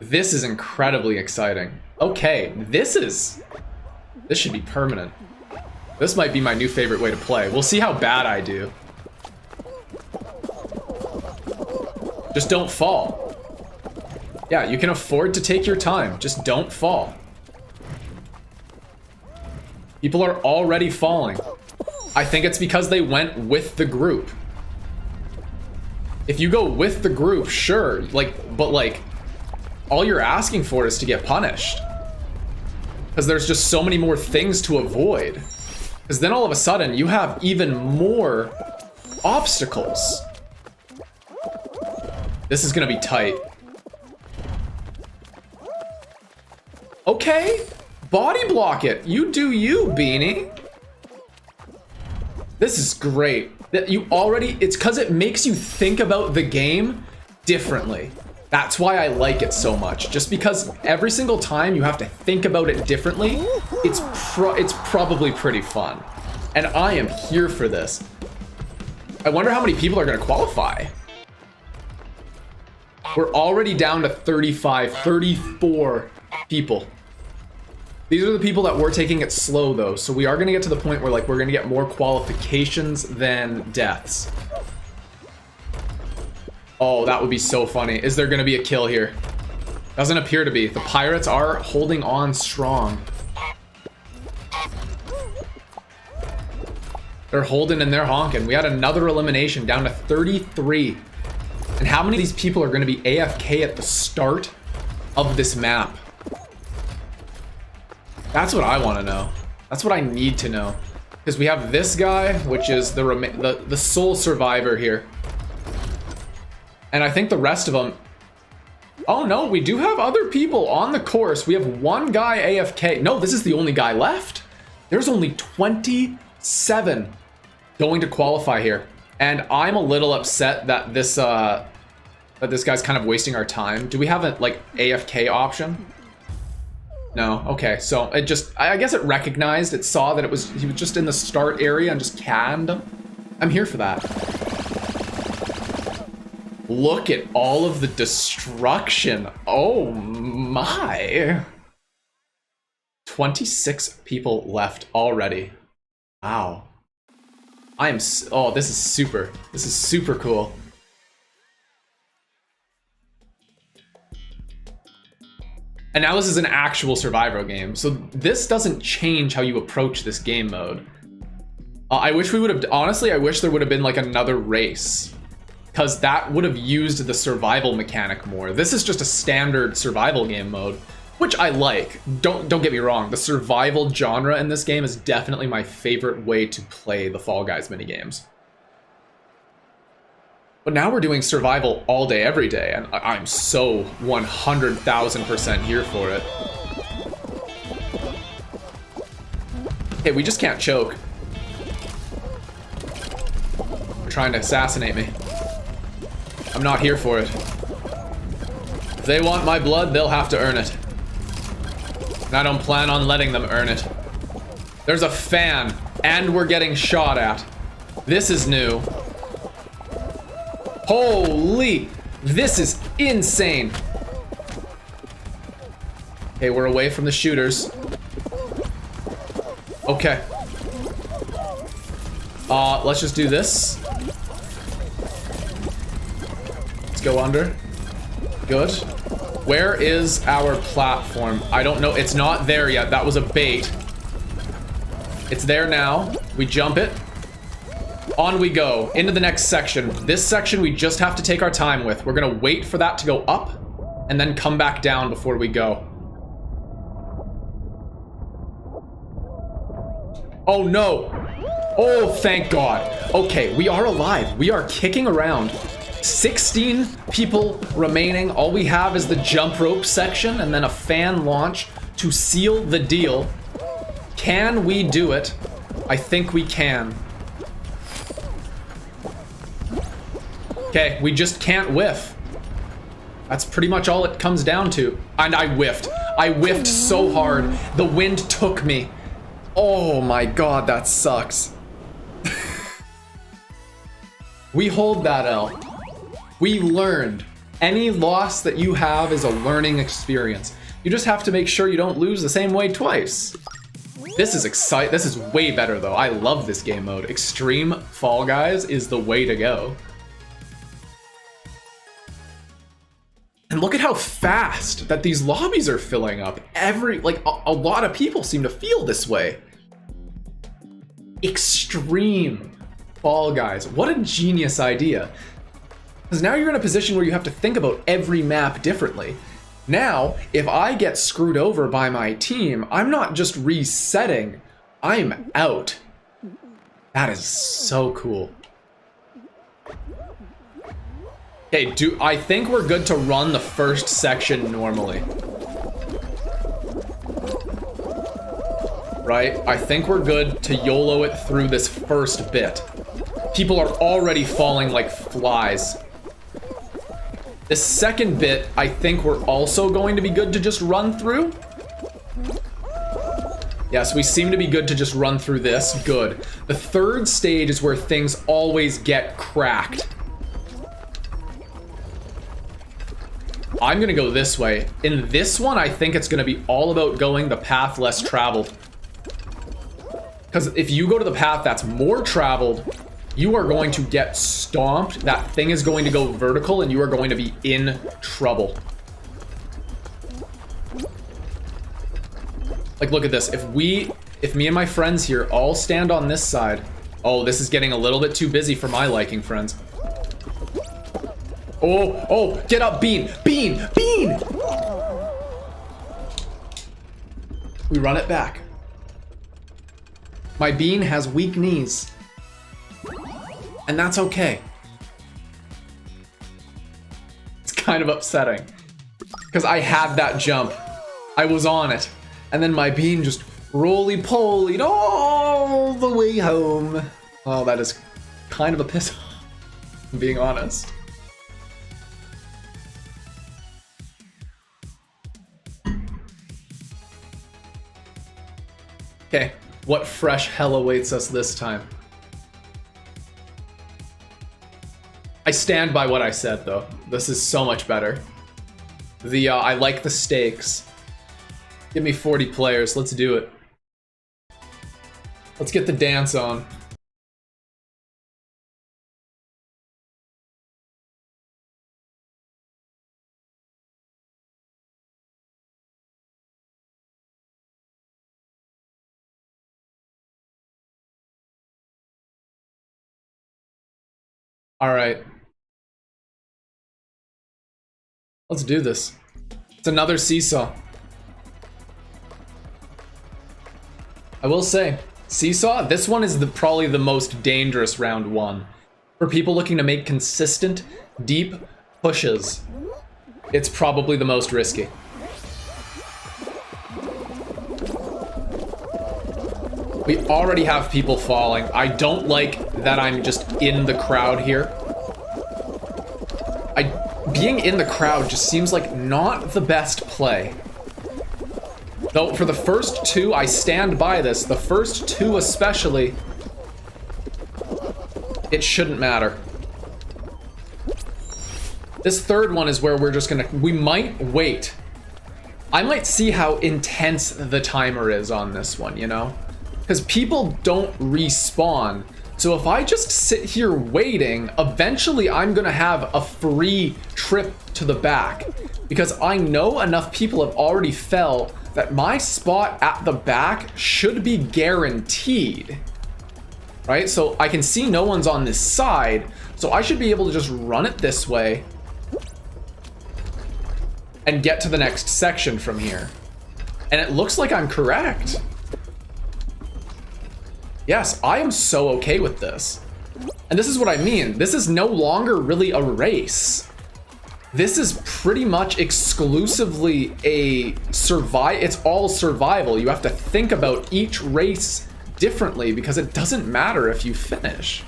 S2: This is incredibly exciting. Okay, this should be permanent. This might be my new favorite way to play. We'll see how bad I do. Just don't fall. Yeah, you can afford to take your time. Just don't fall. People are already falling. I think it's because they went with the group. If you go with the group, sure, but all you're asking for is to get punished. Because there's just so many more things to avoid. Because then all of a sudden you have even more obstacles. This is gonna be tight. Okay, body block it. You do you, Beanie. This is great. That you already, it's because it makes you think about the game differently. That's why I like it so much. Just because every single time you have to think about it differently, it's probably pretty fun. And I am here for this. I wonder how many people are gonna qualify. We're already down to 35, 34 people. These are the people that were taking it slow though, so we are gonna get to the point where like we're gonna get more qualifications than deaths. Oh, that would be so funny. Is there gonna be a kill here? Doesn't appear to be. The Pirates are holding on strong. They're holding and they're honking. We had another elimination down to 33. And how many of these people are gonna be AFK at the start of this map? That's what I want to know. That's what I need to know. Because we have this guy, which is the sole survivor here. And I think the rest of them... Oh no, we do have other people on the course. We have one guy AFK. No, this is the only guy left. There's only 27 going to qualify here. And I'm a little upset that this guy's kind of wasting our time. Do we have a like AFK option? No, okay, so it just, I guess it recognized, it saw that he was just in the start area and just canned him. I'm here for that. Look at all of the destruction. Oh my. 26 people left already. Wow. Oh, this is super cool. And now this is an actual survival game, so this doesn't change how you approach this game mode. I wish we would have, honestly, I wish there would have been like another race, because that would have used the survival mechanic more. This is just a standard survival game mode, which I like. Don't get me wrong, the survival genre in this game is definitely my favorite way to play the Fall Guys minigames. But now we're doing survival all day, every day, and I'm so 100,000% here for it. Hey, we just can't choke. They're trying to assassinate me. I'm not here for it. If they want my blood, they'll have to earn it. And I don't plan on letting them earn it. There's a fan, and we're getting shot at. This is new. Holy, this is insane. Okay, we're away from the shooters. Okay. Let's just do this. Let's go under. Good. Where is our platform? I don't know. It's not there yet. That was a bait. It's there now. We jump it. On we go, into the next section. This section we just have to take our time with. We're gonna wait for that to go up, and then come back down before we go. Oh no! Oh, thank God. Okay, we are alive. We are kicking around. 16 people remaining. All we have is the jump rope section, and then a fan launch to seal the deal. Can we do it? I think we can. Okay, we just can't whiff. That's pretty much all it comes down to. And I whiffed. I whiffed so hard. The wind took me. Oh my God, that sucks. We hold that L. We learned. Any loss that you have is a learning experience. You just have to make sure you don't lose the same way twice. This is exciting. This is way better though. I love this game mode. Extreme Fall Guys is the way to go. And look at how fast that these lobbies are filling up. A lot of people seem to feel this way. Extreme Fall Guys. What a genius idea. Because now you're in a position where you have to think about every map differently. Now, if I get screwed over by my team, I'm not just resetting, I'm out. That is so cool. Okay, I think we're good to run the first section normally. Right? I think we're good to YOLO it through this first bit. People are already falling like flies. This second bit, I think we're also going to be good to just run through. Yes, we seem to be good to just run through this. Good. The third stage is where things always get cracked. I'm gonna go this way. In this one, I think it's gonna be all about going the path less traveled. Because if you go to the path that's more traveled, you are going to get stomped. That thing is going to go vertical and you are going to be in trouble. Like, look at this. If me and my friends here all stand on this side. Oh, this is getting a little bit too busy for my liking, friends. Oh, get up, Bean. Bean. We run it back. My Bean has weak knees. And that's okay. It's kind of upsetting. Because I had that jump. I was on it. And then my Bean just roly-polied all the way home. Oh, that is kind of a piss off, I'm being honest. Okay, what fresh hell awaits us this time? I stand by what I said, though. This is so much better. I like the stakes. Give me 40 players. Let's do it. Let's get the dance on. All right. Let's do this. It's another seesaw. I will say, seesaw, this one is probably the most dangerous round one. For people looking to make consistent, deep pushes, it's probably the most risky. We already have people falling. I don't like that I'm just in the crowd here. Being in the crowd just seems like not the best play. Though for the first two, I stand by this. The first two especially, it shouldn't matter. This third one is where we're just gonna, we might wait. I might see how intense the timer is on this one, you know? Because people don't respawn. So if I just sit here waiting, eventually I'm gonna have a free trip to the back. Because I know enough people have already fell that my spot at the back should be guaranteed. Right? So I can see no one's on this side, so I should be able to just run it this way and get to the next section from here. And it looks like I'm correct. Yes, I am so okay with this. And this is what I mean. This is no longer really a race. This is pretty much exclusively a it's all survival. You have to think about each race differently because it doesn't matter if you finish.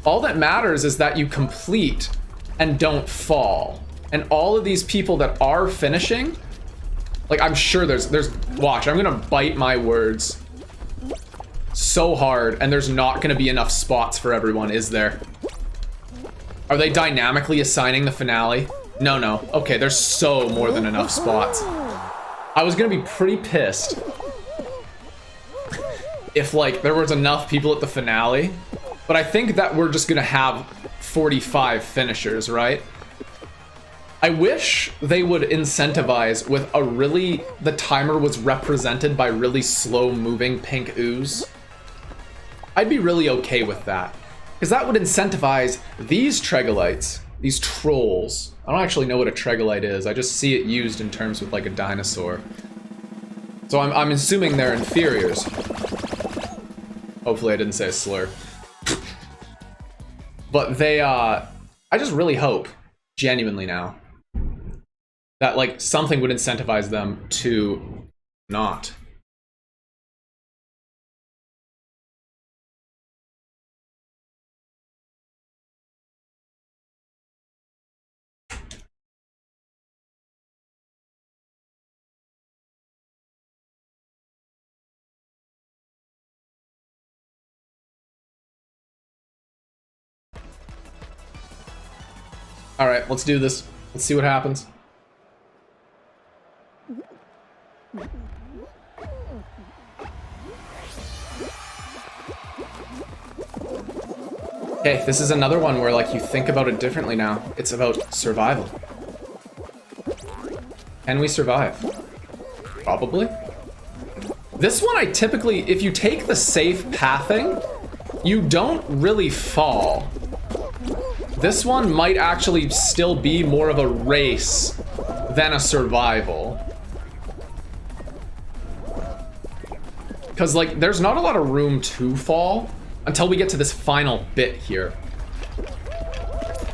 S2: All that matters is that you complete and don't fall. And all of these people that are finishing, like I'm sure watch, I'm gonna bite my words so hard, and there's not gonna be enough spots for everyone, is there? Are they dynamically assigning the finale? No. Okay, there's so more than enough spots. I was gonna be pretty pissed if like there was enough people at the finale, but I think that we're just gonna have 45 finishers, right? I wish they would incentivize with the timer was represented by really slow moving pink ooze. I'd be really okay with that. Because that would incentivize these Tregolites, these trolls, I don't actually know what a Tregolite is. I just see it used in terms with like a dinosaur. So I'm assuming they're inferiors. Hopefully I didn't say a slur. But they, I just really hope, genuinely now, that like something would incentivize them to not. All right, let's do this. Let's see what happens. Okay, this is another one where like you think about it differently now. It's about survival. Can we survive? Probably. This one I typically, if you take the safe pathing, you don't really fall. This one might actually still be more of a race than a survival. Because, like, there's not a lot of room to fall until we get to this final bit here.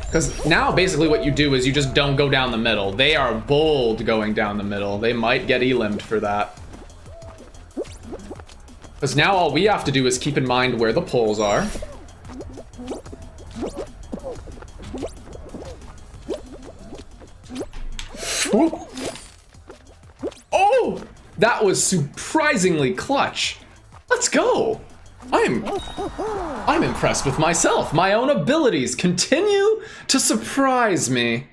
S2: Because now, basically, what you do is you just don't go down the middle. They are bold going down the middle. They might get elimed for that. Because now all we have to do is keep in mind where the poles are. Ooh. Oh! That was surprisingly clutch. Let's go. I'm impressed with myself. My own abilities continue to surprise me.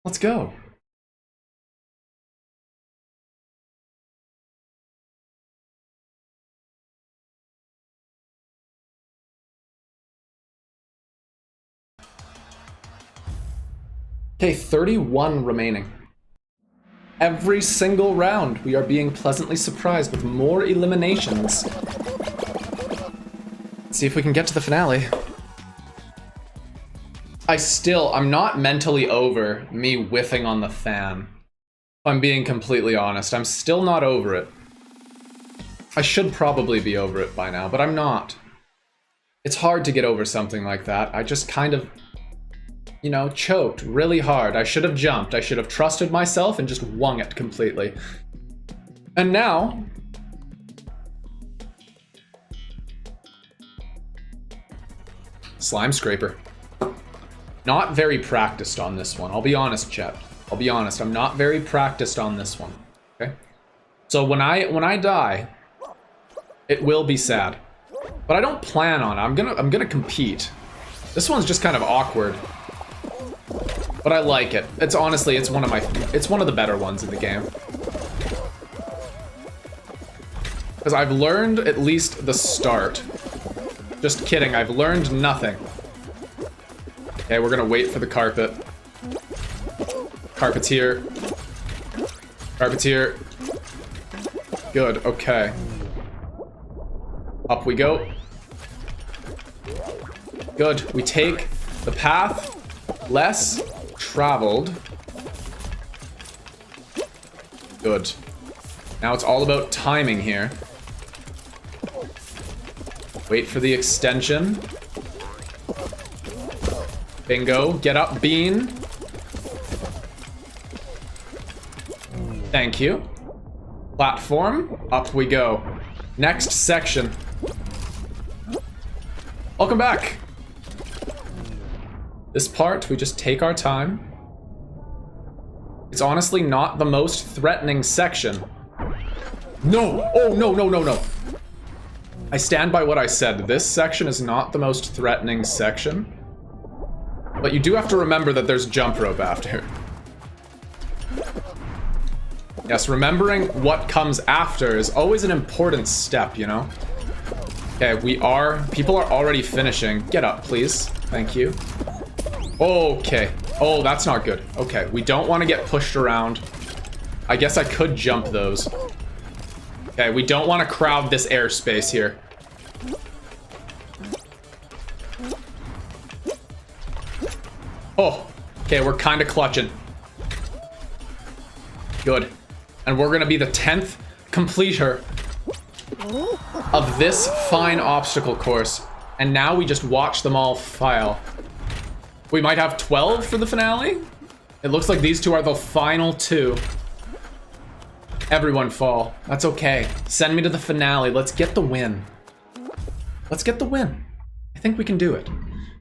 S2: Let's go. Okay, 31 remaining. Every single round, we are being pleasantly surprised with more eliminations. Let's see if we can get to the finale. I'm not mentally over me whiffing on the fan. If I'm being completely honest, I'm still not over it. I should probably be over it by now, but I'm not. It's hard to get over something like that. I just kind of, you know, choked really hard. I should have jumped. I should have trusted myself and just wung it completely. And now, slime scraper. Not very practiced on this one. I'll be honest, chat. I'll be honest. I'm not very practiced on this one. Okay? So when I die, it will be sad. But I don't plan on it. I'm gonna compete. This one's just kind of awkward. But I like it. It's honestly, it's one of the better ones in the game. Because I've learned at least the start. Just kidding, I've learned nothing. Okay, we're gonna wait for the carpet. Carpet's here. Carpet's here. Good, okay. Up we go. Good, we take the path less traveled. Good. Now it's all about timing here. Wait for the extension. Bingo. Get up, Bean. Thank you. Platform. Up we go. Next section. Welcome back. This part, we just take our time. It's honestly not the most threatening section. No! Oh, no, no, no, no. I stand by what I said. This section is not the most threatening section. But you do have to remember that there's jump rope after. Yes, remembering what comes after is always an important step, you know? Okay, people are already finishing. Get up, please. Thank you. Okay. Oh, that's not good. Okay, we don't want to get pushed around. I guess I could jump those. Okay, we don't want to crowd this airspace here. Oh, okay, we're kind of clutching. Good. And we're gonna be the 10th completer of this fine obstacle course. And now we just watch them all file. We might have 12 for the finale. It looks like these two are the final two. Everyone fall. That's okay. Send me to the finale. Let's get the win. Let's get the win. I think we can do it.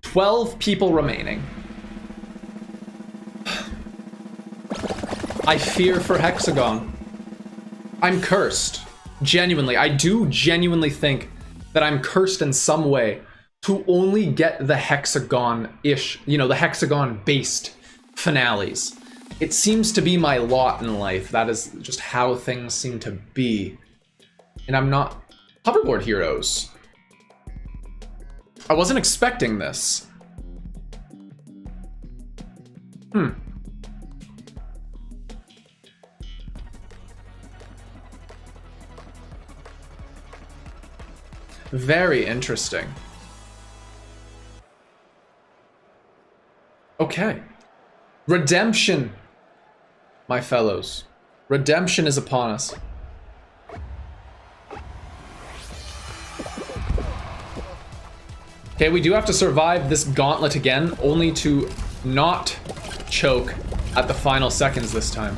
S2: 12 people remaining. I fear for HEX-A-GONE. I'm cursed. Genuinely. I do genuinely think that I'm cursed in some way to only get the HEX-A-GONE-ish, you know, the HEX-A-GONE-based finales. It seems to be my lot in life. That is just how things seem to be. And I'm not... Hoverboard heroes. I wasn't expecting this. Very interesting. Okay. Redemption, my fellows. Redemption is upon us. Okay, we do have to survive this gauntlet again, only to not choke at the final seconds this time.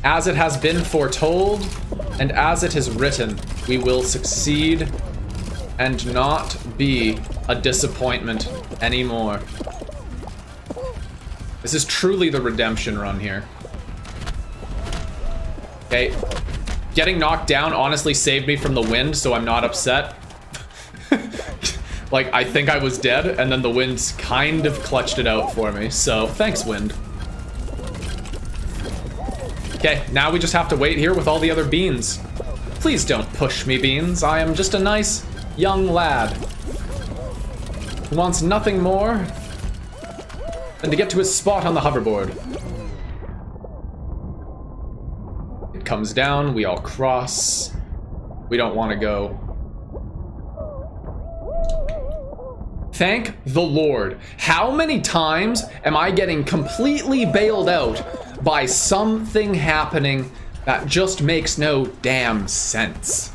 S2: As it has been foretold, and as it is written, we will succeed and not be a disappointment anymore. This is truly the redemption run here. Okay. Getting knocked down honestly saved me from the wind, so I'm not upset. Like, I think I was dead, and then the wind kind of clutched it out for me, so thanks, wind. Okay, now we just have to wait here with all the other beans. Please don't push me, beans. I am just a nice, young lad who wants nothing more than to get to his spot on the hoverboard. It comes down, we all cross. We don't want to go. Thank the Lord. How many times am I getting completely bailed out by something happening that just makes no damn sense?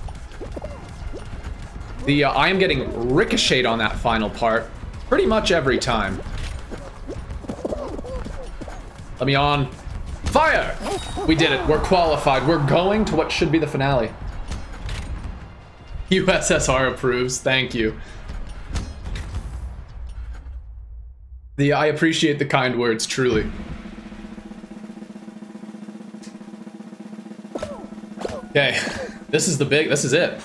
S2: I am getting ricocheted on that final part pretty much every time. Let me on. Fire! We did it. We're qualified. We're going to what should be the finale. USSR approves. Thank you. I appreciate the kind words, truly. Okay, this is it.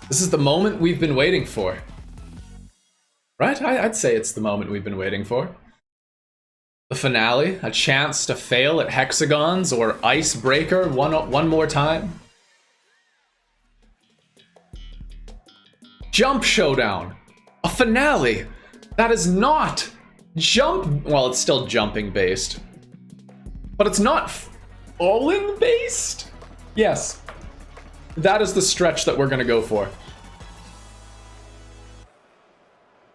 S2: This is the moment we've been waiting for. Right? I'd say it's the moment we've been waiting for. The finale, a chance to fail at hexagons or icebreaker one more time. Jump showdown, a finale that is not jump. Well, it's still jumping based, but it's not falling based. Yes, that is the stretch that we're gonna go for.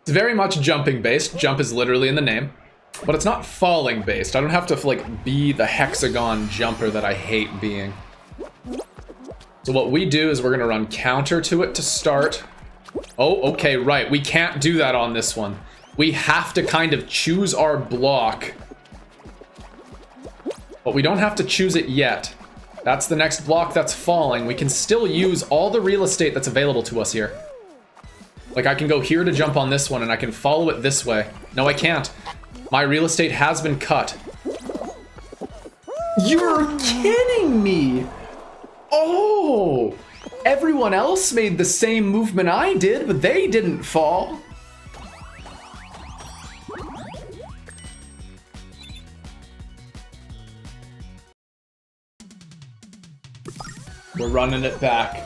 S2: It's very much jumping based. Jump is literally in the name. But it's not falling based. I don't have to like be the hexagon jumper that I hate being. So what we do is we're gonna run counter to it to start. Oh, okay, right. We can't do that on this one. We have to kind of choose our block. But we don't have to choose it yet. That's the next block that's falling. We can still use all the real estate that's available to us here. Like I can go here to jump on this one and I can follow it this way. No, I can't. My real estate has been cut. You're kidding me! Oh! Everyone else made the same movement I did, but they didn't fall. We're running it back.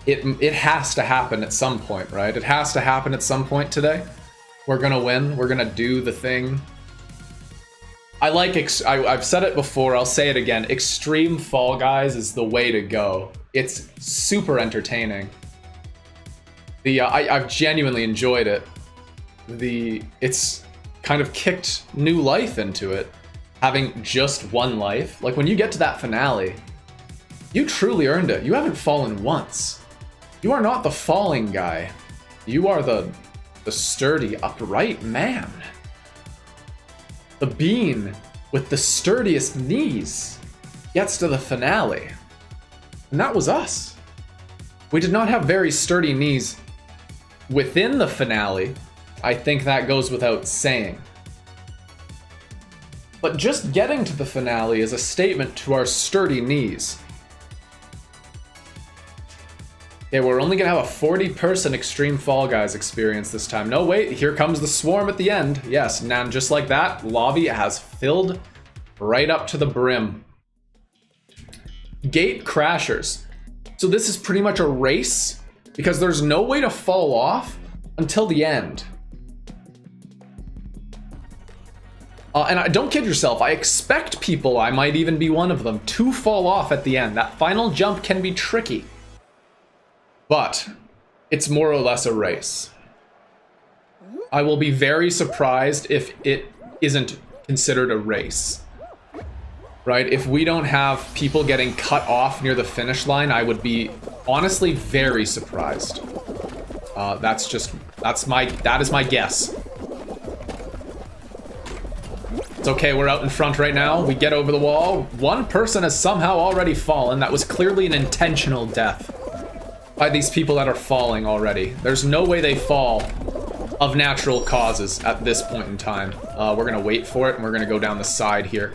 S2: It has to happen at some point, right? It has to happen at some point today. We're gonna win. We're gonna do the thing. I've said it before, I'll say it again. Extreme Fall Guys is the way to go. It's super entertaining. I've genuinely enjoyed it. it's kind of kicked new life into it, having just one life. Like when you get to that finale, you truly earned it. You haven't fallen once. You are not the falling guy. You are the sturdy, upright man. The being with the sturdiest knees gets to the finale. And that was us. We did not have very sturdy knees within the finale. I think that goes without saying. But just getting to the finale is a statement to our sturdy knees. Okay, we're only gonna have a 40-person Extreme Fall Guys experience this time. No, wait, here comes the swarm at the end. Yes, and just like that, lobby has filled right up to the brim. Gate Crashers. So this is pretty much a race because there's no way to fall off until the end. And don't kid yourself, I expect people, I might even be one of them, to fall off at the end. That final jump can be tricky. But it's more or less a race. I will be very surprised if it isn't considered a race. Right? If we don't have people getting cut off near the finish line, I would be honestly very surprised. That is my guess. It's okay, we're out in front right now. We get over the wall. One person has somehow already fallen. That was clearly an intentional death by these people that are falling already. There's no way they fall of natural causes at this point in time. We're gonna wait for it and we're gonna go down the side here.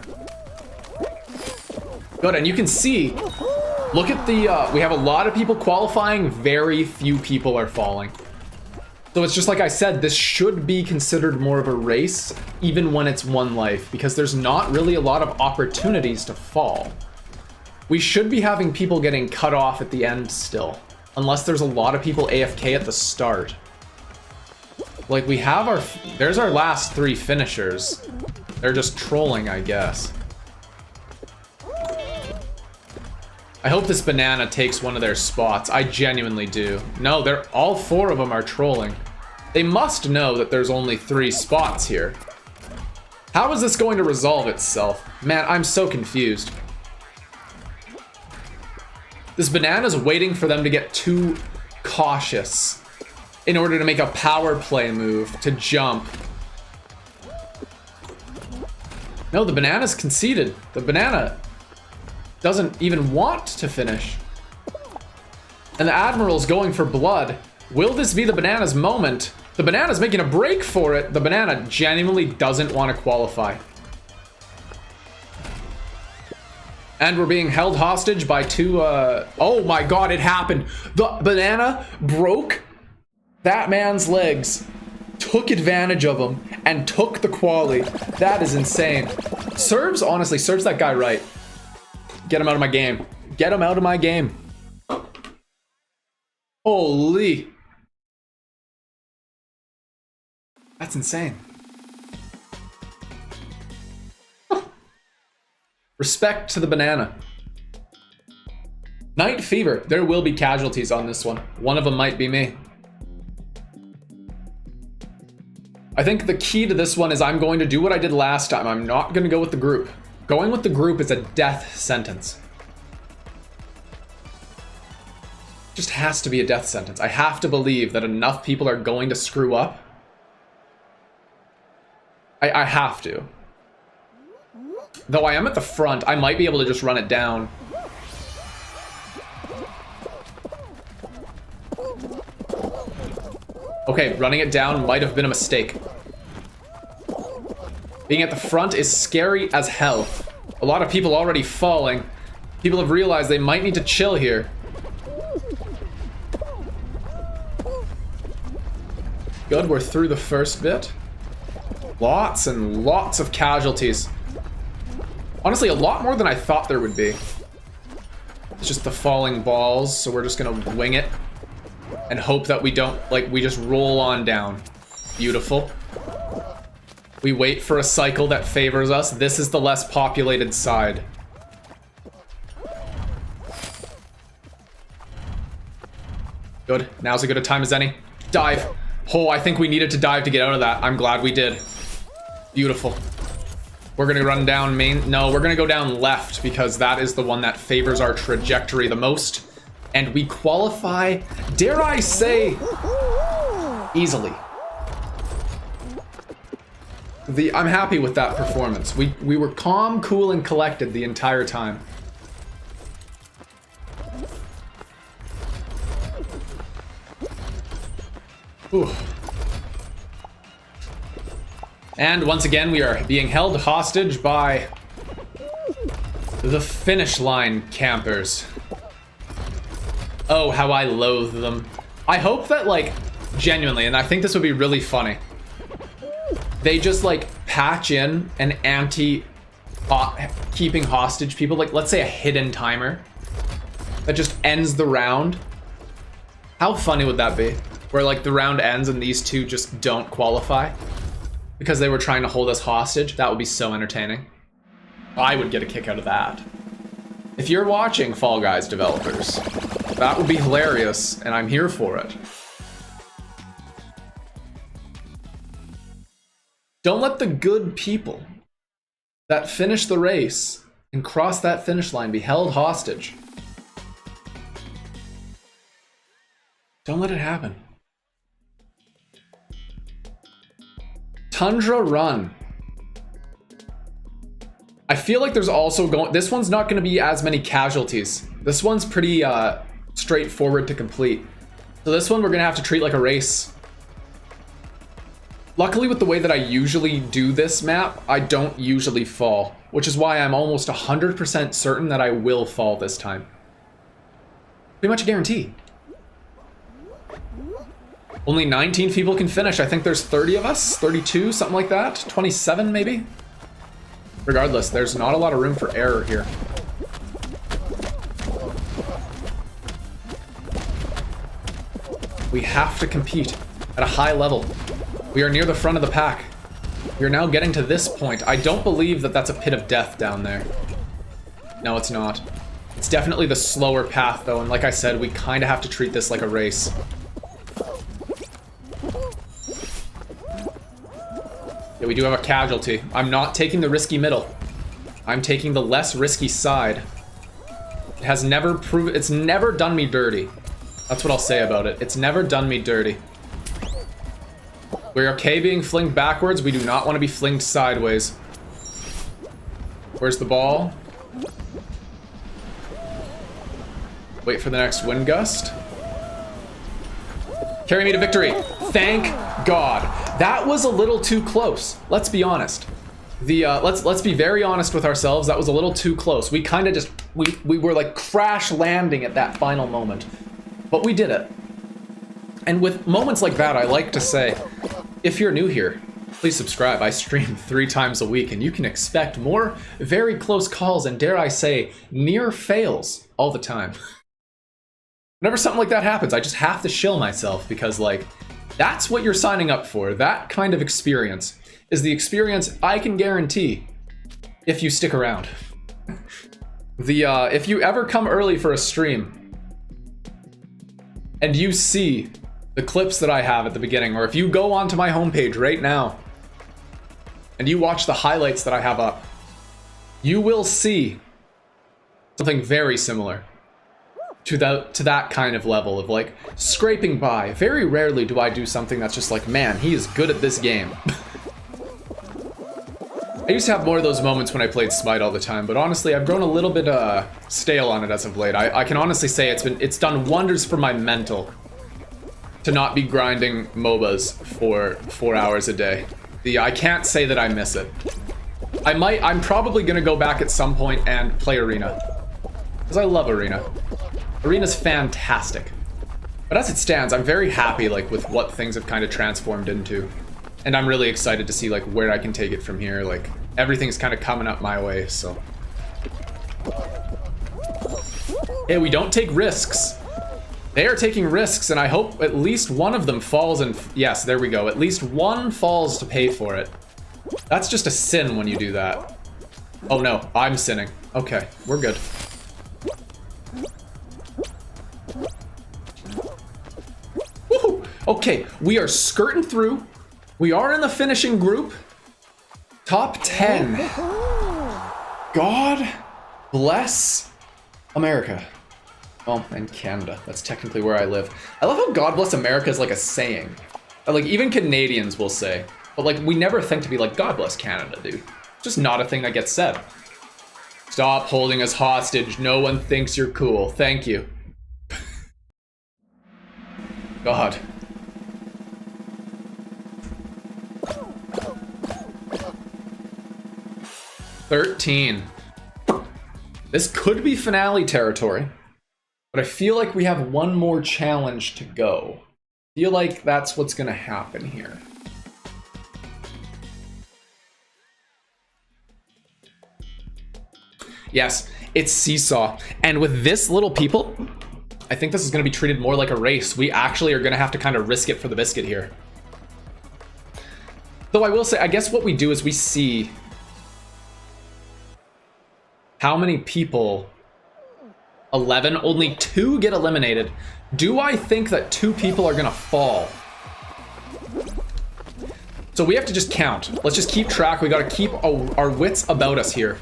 S2: Good, and you can see, look at the, we have a lot of people qualifying, very few people are falling. So it's just like I said, this should be considered more of a race, even when it's one life, because there's not really a lot of opportunities to fall. We should be having people getting cut off at the end still, unless there's a lot of people AFK at the start. Like we have there's our last 3 finishers. They're just trolling, I guess. I hope this banana takes one of their spots. I genuinely do. No, all 4 of them are trolling. They must know that there's only 3 spots here. How is this going to resolve itself? Man, I'm so confused. This banana's waiting for them to get too cautious in order to make a power play move to jump. No, the banana's conceded. The banana doesn't even want to finish. And the Admiral's going for blood. Will this be the banana's moment? The banana's making a break for it. The banana genuinely doesn't want to qualify. And we're being held hostage by 2, oh my god, it happened. The banana broke that man's legs, took advantage of him, and took the quali. That is insane. Honestly, serves that guy right. Get him out of my game. Get him out of my game. Holy. That's insane. Respect to the banana. Night Fever. There will be casualties on this one. One of them might be me. I think the key to this one is I'm going to do what I did last time. I'm not going to go with the group. Going with the group is a death sentence. Just has to be a death sentence. I have to believe that enough people are going to screw up. I have to. Though I am at the front, I might be able to just run it down. Okay, running it down might have been a mistake. Being at the front is scary as hell. A lot of people already falling. People have realized they might need to chill here. Good, we're through the first bit. Lots and lots of casualties. Honestly, a lot more than I thought there would be. It's just the falling balls, so we're just gonna wing it. And hope that we don't, like, we just roll on down. Beautiful. We wait for a cycle that favors us. This is the less populated side. Good. Now's as good a time as any. Dive. Oh, I think we needed to dive to get out of that. I'm glad we did. Beautiful. We're gonna run down main. No, we're gonna go down left because that is the one that favors our trajectory the most. And we qualify, dare I say, easily. I'm happy with that performance. We were calm, cool, and collected the entire time. Ooh. And once again, we are being held hostage by the finish line campers. Oh, how I loathe them. I hope that, like, genuinely, and I think this would be really funny, they just, like, patch in an keeping hostage people, like, let's say a hidden timer that just ends the round. How funny would that be? Where, like, the round ends and these two just don't qualify because they were trying to hold us hostage. That would be so entertaining. I would get a kick out of that. If you're watching, Fall Guys developers, that would be hilarious, and I'm here for it. Don't let the good people that finish the race and cross that finish line be held hostage. Don't let it happen. Tundra run. I feel like there's also this one's not going to be as many casualties. This one's pretty straightforward to complete. So this one we're going to have to treat like a race. Luckily, with the way that I usually do this map, I don't usually fall, which is why I'm almost 100% certain that I will fall this time. Pretty much a guarantee. Only 19 people can finish. I think there's 30 of us, 32, something like that, 27 maybe. Regardless, there's not a lot of room for error here. We have to compete at a high level. We are near the front of the pack. We are now getting to this point. I don't believe that that's a pit of death down there. No, it's not. It's definitely the slower path, though, and like I said, we kind of have to treat this like a race. Yeah, we do have a casualty. I'm not taking the risky middle. I'm taking the less risky side. It has never proven... It's never done me dirty. That's what I'll say about it. It's never done me dirty. We're okay being flinged backwards. We do not want to be flinged sideways. Where's the ball? Wait for the next wind gust. Carry me to victory. Thank God. That was a little too close. Let's be honest. Let's be very honest with ourselves. That was a little too close. We kind of just we were like crash landing at that final moment. But we did it. And with moments like that, I like to say, if you're new here, please subscribe. I stream 3 times a week, and you can expect more very close calls and, dare I say, near fails all the time. Whenever something like that happens, I just have to shill myself because, like, that's what you're signing up for. That kind of experience is the experience I can guarantee if you stick around. If you ever come early for a stream and you see the clips that I have at the beginning, or if you go onto my homepage right now and you watch the highlights that I have up, you will see something very similar to that kind of level of, like, scraping by. Very rarely do I do something that's just like, man, he is good at this game. I used to have more of those moments when I played Smite all the time, but honestly, I've grown a little bit stale on it as of late. I can honestly say it's done wonders for my mental to not be grinding MOBAs for 4 hours a day. I can't say that I miss it. I'm probably gonna go back at some point and play Arena, because I love Arena. Arena's fantastic. But as it stands, I'm very happy, like, with what things have kind of transformed into. And I'm really excited to see, like, where I can take it from here. Like, everything's kind of coming up my way, so. Hey, we don't take risks. They are taking risks, and I hope at least one of them falls, and yes, there we go. At least one falls to pay for it. That's just a sin when you do that. Oh no, I'm sinning. Okay, we're good. Woohoo! Okay, we are skirting through. We are in the finishing group. Top 10. God bless America. Oh, and Canada. That's technically where I live. I love how God bless America is like a saying. Like, even Canadians will say. But, like, we never think to be like, God bless Canada, dude. Just not a thing that gets said. Stop holding us hostage. No one thinks you're cool. Thank you. God. $13. This could be finale territory, but I feel like we have one more challenge to go. I feel like that's what's gonna happen here. Yes, it's seesaw. And with this little people, I think this is gonna be treated more like a race. We actually are gonna have to kind of risk it for the biscuit here. Though I will say, I guess what we do is we see how many people. 11, only 2 get eliminated. Do I think that 2 people are gonna fall? So we have to just count. Let's just keep track. We gotta keep our wits about us here.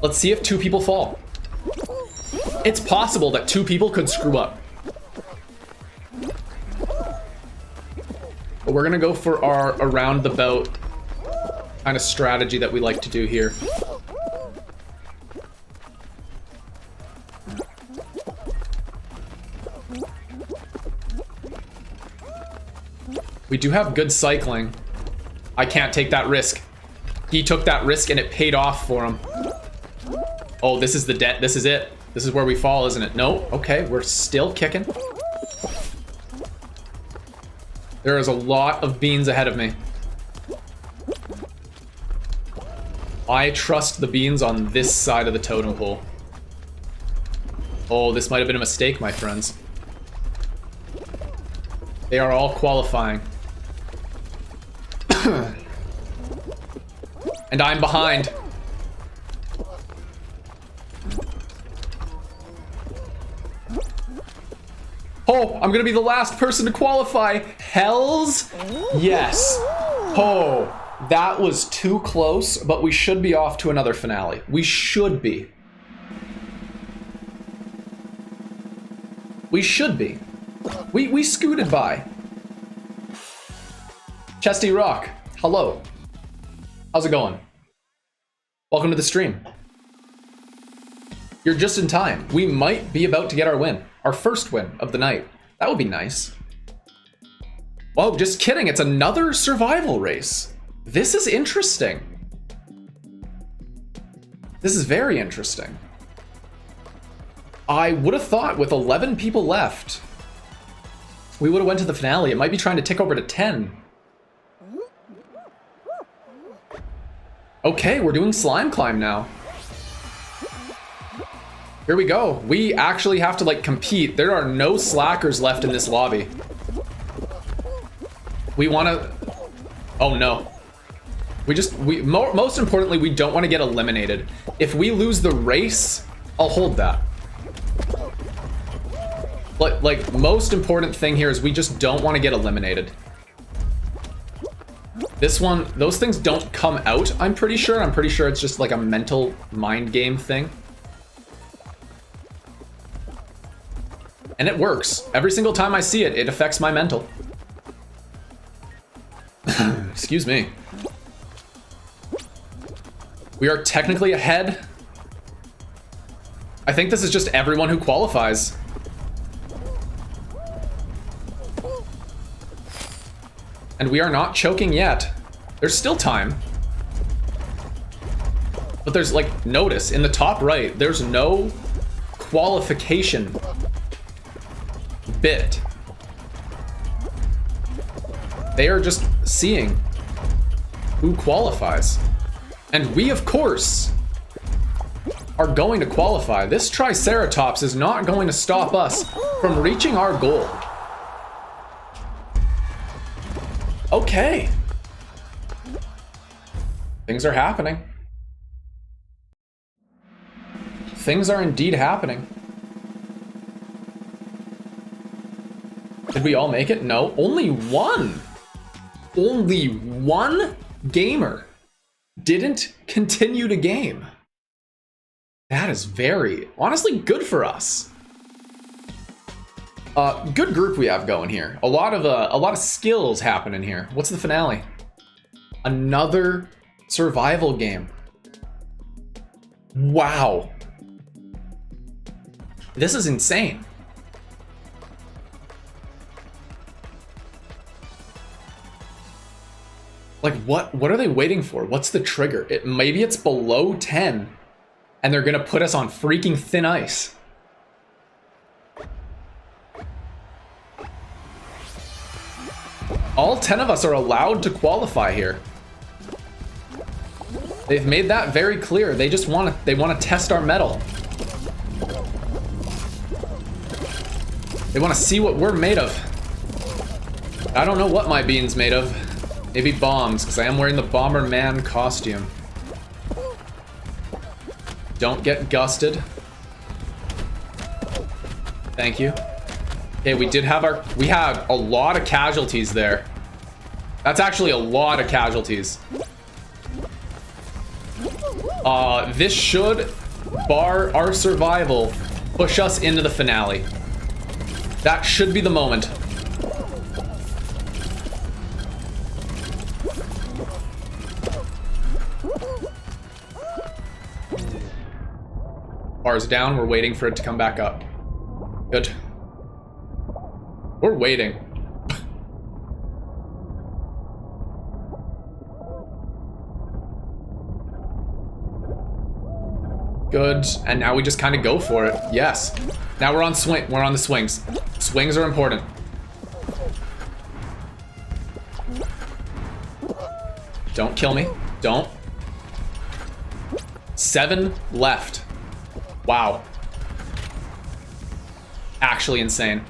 S2: Let's see if 2 people fall. It's possible that 2 people could screw up. But we're gonna go for our around the boat kind of strategy that we like to do here. We do have good cycling. I can't take that risk. He took that risk and it paid off for him. Oh, this is the debt. This is it. This is where we fall, isn't it? No. Okay, we're still kicking. There is a lot of beans ahead of me. I trust the beans on this side of the totem pole. Oh, this might have been a mistake, my friends. They are all qualifying. And I'm behind. Oh, I'm gonna be the last person to qualify. Hells yes. Oh, that was too close, but we should be off to another finale. We should be. We should be. We scooted by. Chesty Rock, hello. How's it going? Welcome to the stream. You're just in time. We might be about to get our win. Our first win of the night. That would be nice. Whoa, just kidding. It's another survival race. This is interesting. This is very interesting. I would have thought with 11 people left, we would have went to the finale. It might be trying to tick over to 10. Okay, we're doing slime climb now. Here we go. We actually have to like compete. There are no slackers left in this lobby. We want to... Oh no. Most importantly, we don't want to get eliminated. If we lose the race, I'll hold that. But like, most important thing here is we just don't want to get eliminated. This one, those things don't come out, I'm pretty sure. I'm pretty sure it's just like a mental mind game thing. And it works. Every single time I see it, it affects my mental. Excuse me. We are technically ahead. I think this is just everyone who qualifies. And we are not choking yet. There's still time. But there's like, notice in the top right, there's no qualification bit. They are just seeing who qualifies. And we, of course, are going to qualify. This Triceratops is not going to stop us from reaching our goal. Okay. Things are happening. Things are indeed happening. Did we all make it? No, only one. Only one gamer didn't continue to game. That is very, honestly, good for us. Good group we have going here. A lot of skills happening here. What's the finale? Another survival game. Wow. This is insane. Like, what are they waiting for? What's the trigger? Maybe it's below 10 and they're gonna put us on freaking thin ice. All 10 of us are allowed to qualify here. They've made that very clear. They just want to test our mettle. They want to see what we're made of. I don't know what my bean's made of. Maybe bombs, because I am wearing the Bomberman costume. Don't get gusted. Thank you. Okay, we had a lot of casualties there. That's actually a lot of casualties. This should, bar our survival, push us into the finale. That should be the moment. Bar's down, we're waiting for it to come back up. Good. We're waiting. Good, and now we just kind of go for it. Yes. Now we're on the swings. Swings are important. Don't kill me. Don't. 7 left. Wow. Actually insane.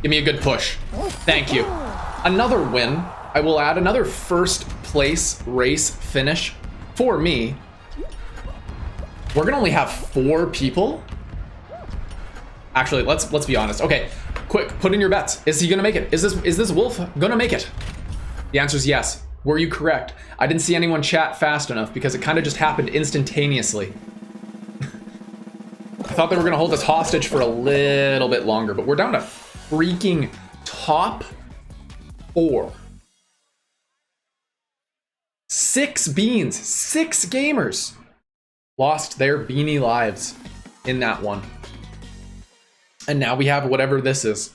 S2: Give me a good push. Thank you. Another win. I will add another first place race finish for me. We're gonna only have 4 people. Actually, let's be honest. Okay, quick, put in your bets. Is he gonna make it? Is this wolf gonna make it? The answer is yes. Were you correct? I didn't see anyone chat fast enough because it kind of just happened instantaneously. I thought they were gonna hold us hostage for a little bit longer, but we're down to freaking top 4. 6 beans, 6 gamers lost their beanie lives in that one. And now we have whatever this is.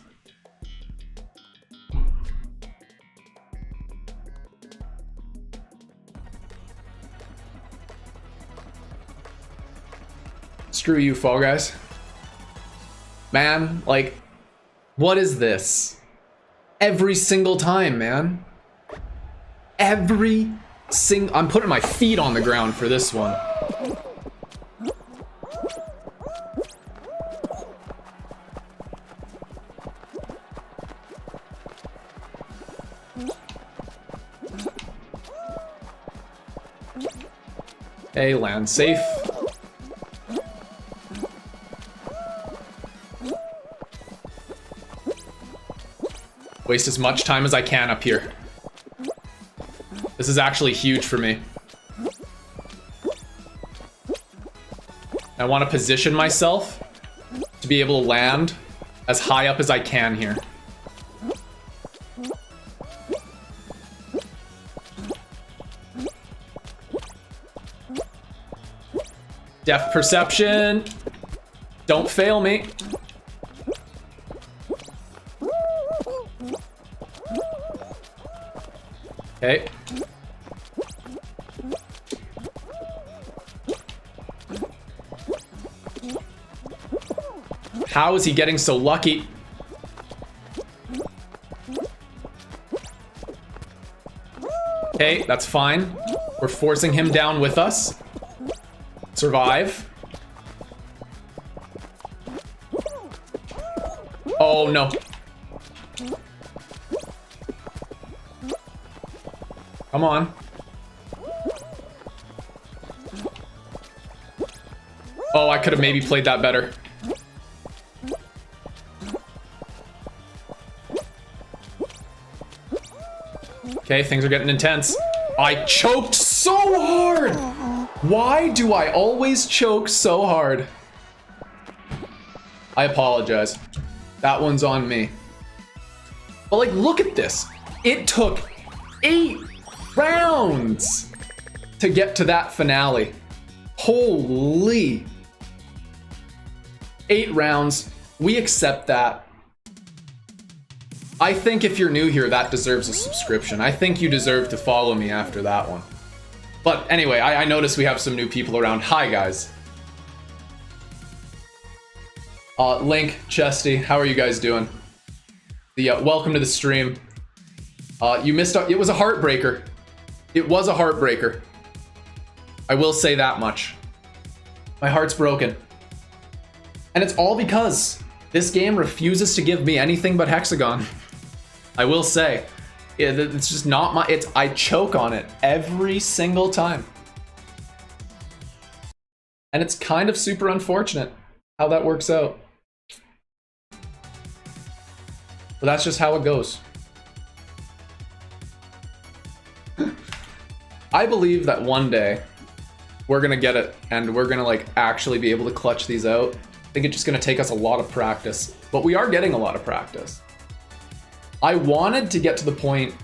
S2: Screw you, Fall Guys. Man, like, what is this? Every single time, man. I'm putting my feet on the ground for this one. Hey, land safe. Waste as much time as I can up here. This is actually huge for me. I want to position myself to be able to land as high up as I can here. Depth perception. Don't fail me. Okay. How is he getting so lucky? Okay, that's fine. We're forcing him down with us. Survive. Oh no. Come on. Oh, I could have maybe played that better. Okay, things are getting intense. I choked so hard! Why do I always choke so hard? I apologize. That one's on me. But like, look at this. It took 8 rounds to get to that finale. Holy. 8 rounds. We accept that. I think if you're new here, that deserves a subscription. I think you deserve to follow me after that one. But anyway, I noticed we have some new people around. Hi, guys. Link, Chesty, how are you guys doing? Welcome to the stream. You missed out. It was a heartbreaker. It was a heartbreaker. I will say that much. My heart's broken. And it's all because this game refuses to give me anything but HEX-A-GONE. I will say. It's just not my... I choke on it every single time. And it's kind of super unfortunate how that works out. But that's just how it goes. I believe that one day we're gonna get it and we're gonna like actually be able to clutch these out. I think it's just gonna take us a lot of practice, but we are getting a lot of practice. I wanted to get to the point,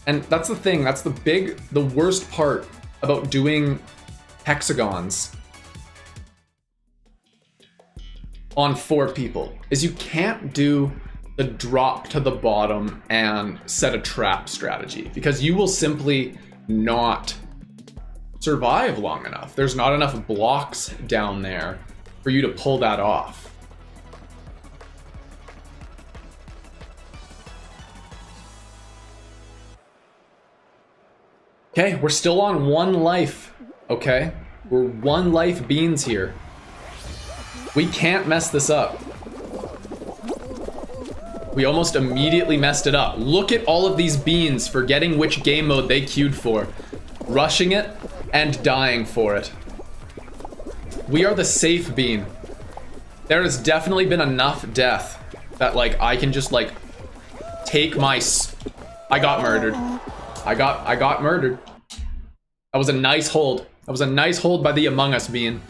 S2: and that's the thing, that's the worst part about doing hexagons on 4 people, is you can't do the drop to the bottom and set a trap strategy, because you will simply not survive long enough. There's not enough blocks down there for you to pull that off. Okay, we're still on 1 life, okay? We're 1 life beans here. We can't mess this up. We almost immediately messed it up. Look at all of these beans forgetting which game mode they queued for. Rushing it and dying for it. We are the safe bean. There has definitely been enough death that like I can just like take my... I got murdered. I got murdered. That was a nice hold. That was a nice hold by the Among Us bean.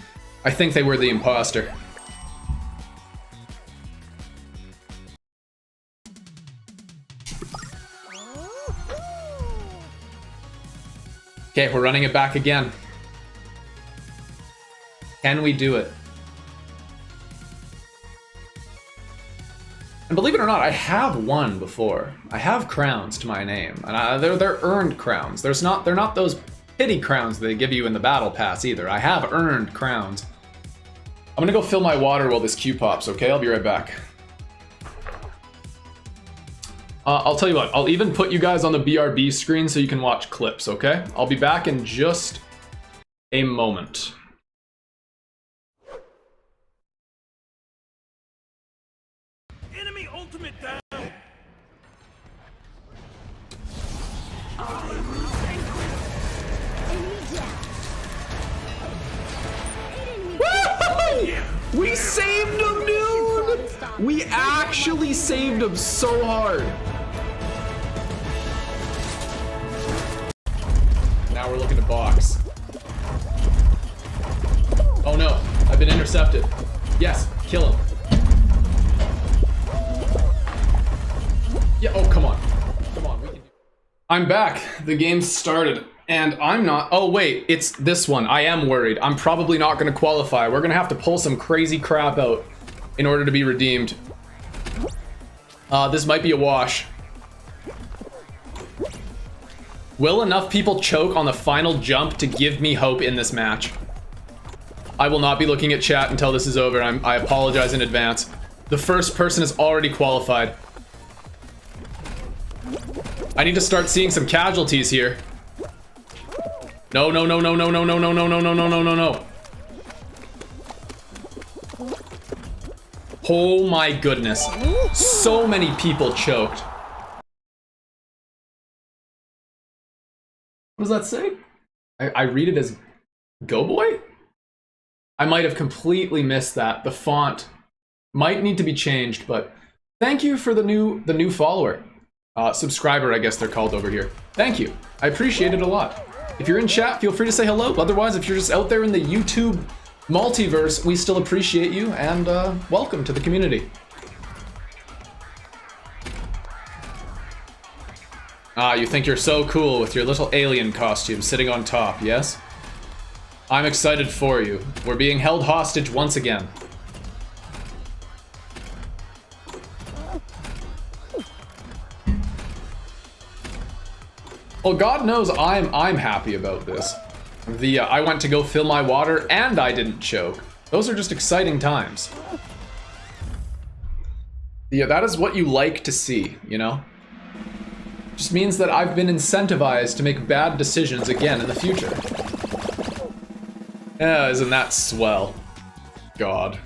S2: I think they were the imposter. Okay, we're running it back again. Can we do it? And believe it or not, I have won before. I have crowns to my name, and they're earned crowns. They're not those pity crowns they give you in the battle pass either. I have earned crowns. I'm gonna go fill my water while this queue pops, okay? I'll be right back. I'll tell you what, I'll even put you guys on the BRB screen so you can watch clips, okay? I'll be back in just a moment.
S6: Enemy ultimate down.
S2: We saved him, dude! We actually saved him so hard. Now we're looking to box. Oh no, I've been intercepted. Yes, kill him. Yeah, oh, come on. Come on, we can do it. I'm back. The game started. And I'm not... Oh, wait. It's this one. I am worried. I'm probably not going to qualify. We're going to have to pull some crazy crap out in order to be redeemed. This might be a wash. Will enough people choke on the final jump to give me hope in this match? I will not be looking at chat until this is over. I apologize in advance. The first person is already qualified. I need to start seeing some casualties here. No, no, no, no, no, no, no, no, no, no, no, no, no, no, no. Oh my goodness. So many people choked. What does that say? I read it as Go Boy? I might have completely missed that. The font might need to be changed, but thank you for the new follower. Subscriber, I guess they're called over here. Thank you. I appreciate it a lot. If you're in chat, feel free to say hello. Otherwise, if you're just out there in the YouTube multiverse, we still appreciate you, and welcome to the community. You think you're so cool with your little alien costume sitting on top, yes? I'm excited for you. We're being held hostage once again. Well, God knows I'm happy about this. I went to go fill my water and I didn't choke. Those are just exciting times. Yeah, that is what you like to see, you know? Just means that I've been incentivized to make bad decisions again in the future. Yeah, isn't that swell? God.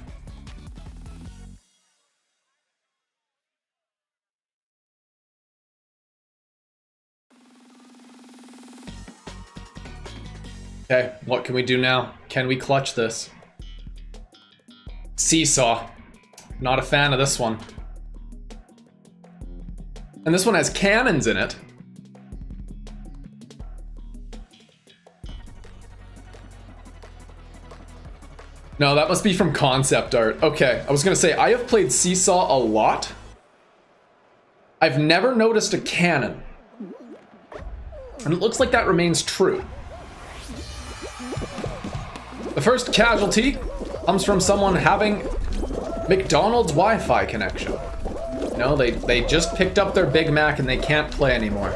S2: Okay, what can we do now? Can we clutch this? Seesaw. Not a fan of this one. And this one has cannons in it. No, that must be from concept art. Okay, I was gonna say, I have played Seesaw a lot. I've never noticed a cannon. And it looks like that remains true. The first casualty comes from someone having McDonald's Wi-Fi connection. No, they just picked up their Big Mac and they can't play anymore.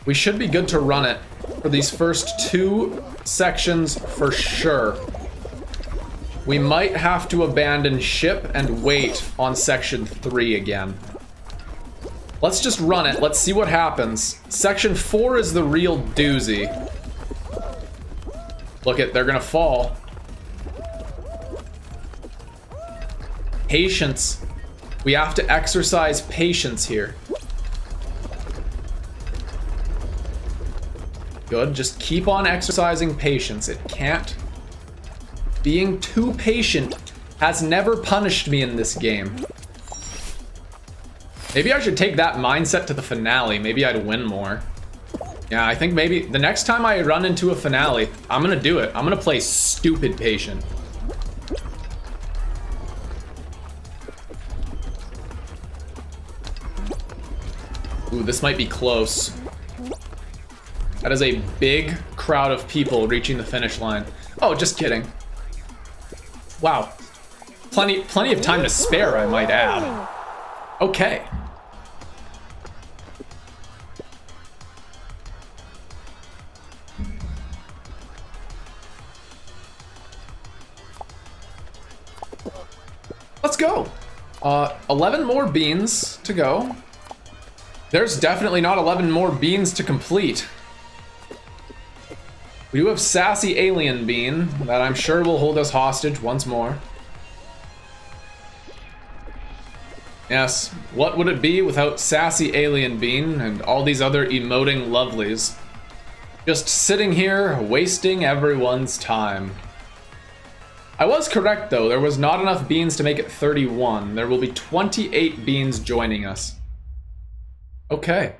S2: We should be good to run it for these first 2 sections for sure. We might have to abandon ship and wait on section 3 again. Let's just run it. Let's see what happens. Section 4 is the real doozy. Look it, they're gonna fall. Patience. We have to exercise patience here. Good, just keep on exercising patience. It can't. Being too patient has never punished me in this game. Maybe I should take that mindset to the finale. Maybe I'd win more. Yeah, I think maybe the next time I run into a finale, I'm gonna do it. I'm gonna play stupid patient. Ooh, this might be close. That is a big crowd of people reaching the finish line. Oh, just kidding. Wow. Plenty of time to spare, I might add. Okay. Let's go. 11 more beans to go. There's definitely not 11 more beans to complete. We do have Sassy Alien Bean that I'm sure will hold us hostage once more. Yes, what would it be without Sassy Alien Bean and all these other emoting lovelies? Just sitting here wasting everyone's time. I was correct though, there was not enough beans to make it 31. There will be 28 beans joining us. Okay.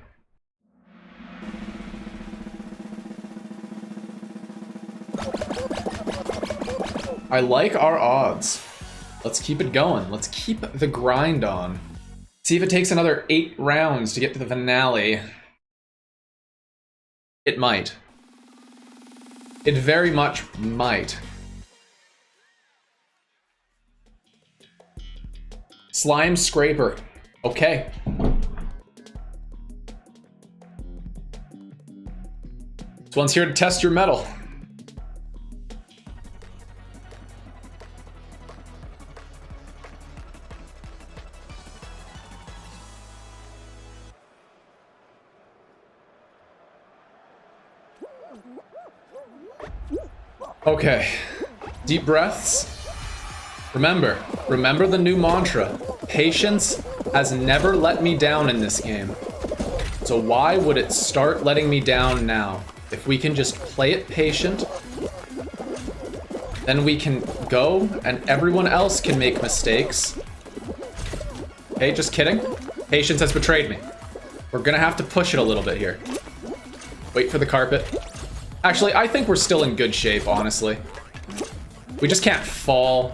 S2: I like our odds. Let's keep it going. Let's keep the grind on. See if it takes another 8 rounds to get to the finale. It might. It very much might. Slime Scraper. Okay. This one's here to test your mettle. Okay. Deep breaths. Remember the new mantra. Patience has never let me down in this game. So why would it start letting me down now? If we can just play it patient, then we can go and everyone else can make mistakes. Okay, just kidding. Patience has betrayed me. We're gonna have to push it a little bit here. Wait for the carpet. Actually, I think we're still in good shape, honestly. We just can't fall.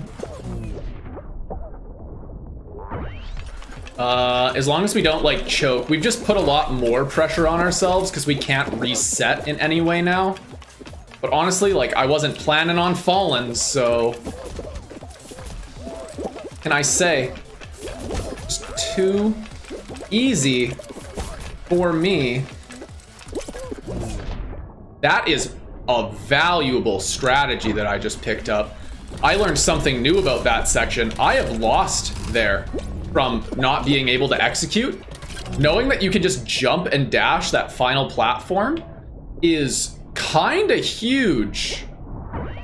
S2: As long as we don't, like, choke. We've just put a lot more pressure on ourselves because we can't reset in any way now. But honestly, like, I wasn't planning on falling, so... Can I say? Just too easy for me. That is a valuable strategy that I just picked up. I learned something new about that section. I have lost there from not being able to execute. Knowing that you can just jump and dash that final platform is kind of huge.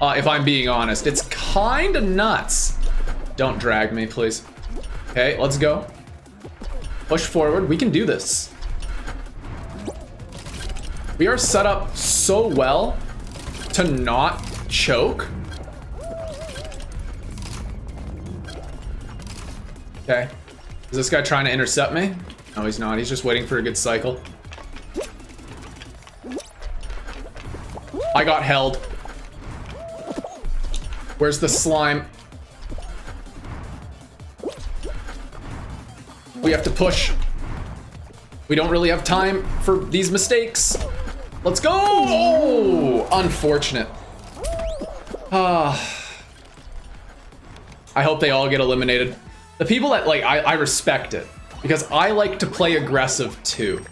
S2: If I'm being honest, it's kind of nuts. Don't drag me, please. Okay, let's go. Push forward. We can do this. We are set up so well to not choke. Okay. Is this guy trying to intercept me? No, he's not. He's just waiting for a good cycle. I got held. Where's the slime? We have to push. We don't really have time for these mistakes. Let's go! Oh, unfortunate. I hope they all get eliminated. The people that, like, I respect it. Because I like to play aggressive too.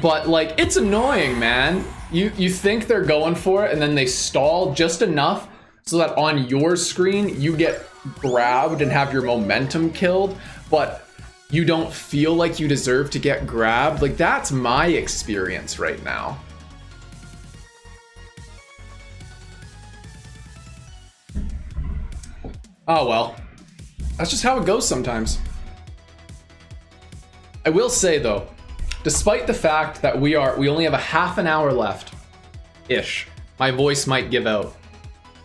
S2: But, like, it's annoying, man. You think they're going for it and then they stall just enough so that on your screen you get grabbed and have your momentum killed, but you don't feel like you deserve to get grabbed. Like, that's my experience right now. Oh well. That's just how it goes sometimes. I will say though, despite the fact that we only have a half an hour left, ish. My voice might give out.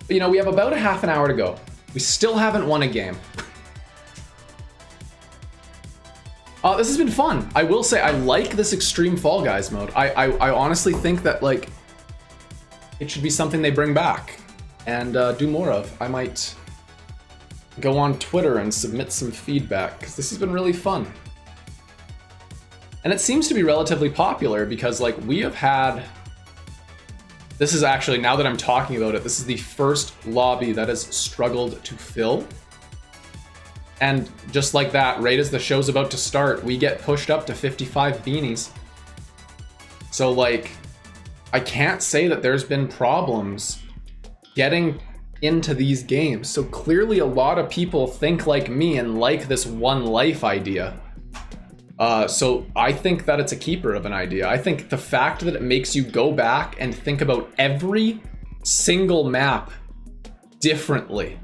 S2: But, you know, we have about a half an hour to go. We still haven't won a game. This has been fun. I will say I like this extreme Fall Guys mode. I honestly think that, like, it should be something they bring back and do more of. I might go on Twitter and submit some feedback because this has been really fun. And it seems to be relatively popular because, like, we have had... This is actually, now that I'm talking about it, this is the first lobby that has struggled to fill. And just like that, right as the show's about to start, we get pushed up to 55 beanies. So, like, I can't say that there's been problems getting into these games. So clearly a lot of people think like me and like this one life idea. So I think that it's a keeper of an idea. I think the fact that it makes you go back and think about every single map differently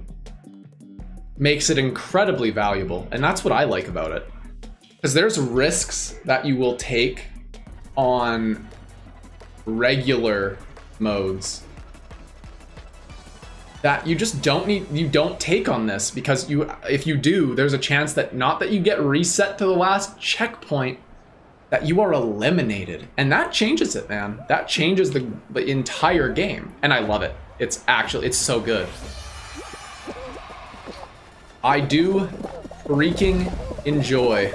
S2: makes it incredibly valuable. And that's what I like about it. Because there's risks that you will take on regular modes that you just don't take on this, because if you do, there's a chance that not that you get reset to the last checkpoint, that you are eliminated. And that changes it, man. That changes the entire game. And I love it. It's so good. I do freaking enjoy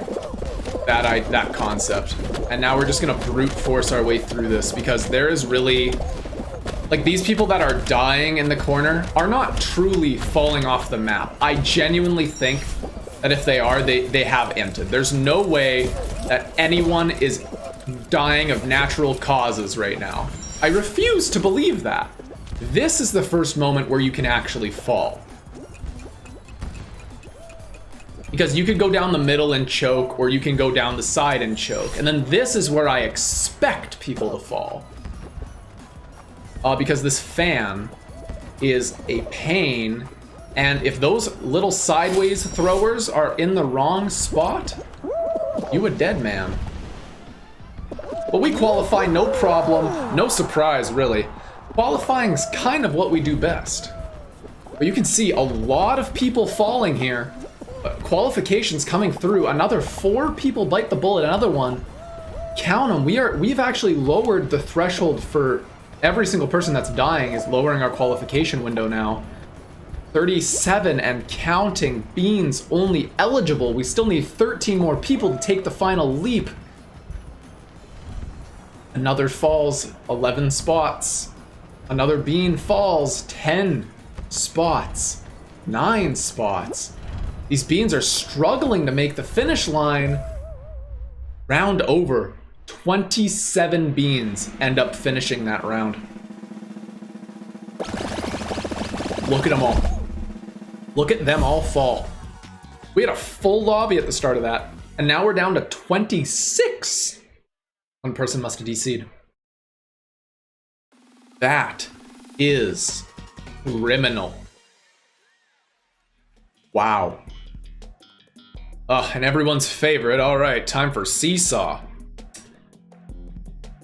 S2: that concept. And now we're just gonna brute force our way through this, because there is really, like, these people that are dying in the corner are not truly falling off the map. I genuinely think that if they are, they have entered. There's no way that anyone is dying of natural causes right now. I refuse to believe that. This is the first moment where you can actually fall. Because you could go down the middle and choke, or you can go down the side and choke. And then this is where I expect people to fall. Because this fan is a pain, and if those little sideways throwers are in the wrong spot, you a dead man. But we qualify, no problem, no surprise really. Qualifying's kind of what we do best. But you can see a lot of people falling here, Qualifications coming through. Another 4 people bite the bullet. Another one. Count them. We've actually lowered the threshold for every single person that's dying is lowering our qualification window now. 37 and counting. Beans only eligible. We still need 13 more people to take the final leap. Another falls. 11 spots. Another bean falls. 10 spots. 9 spots. These beans are struggling to make the finish line. Round over. 27 beans end up finishing that round. Look at them all. Look at them all fall. We had a full lobby at the start of that, and now we're down to 26. One person must have DC'd. That is criminal. Wow. And everyone's favorite. All right, time for Seesaw.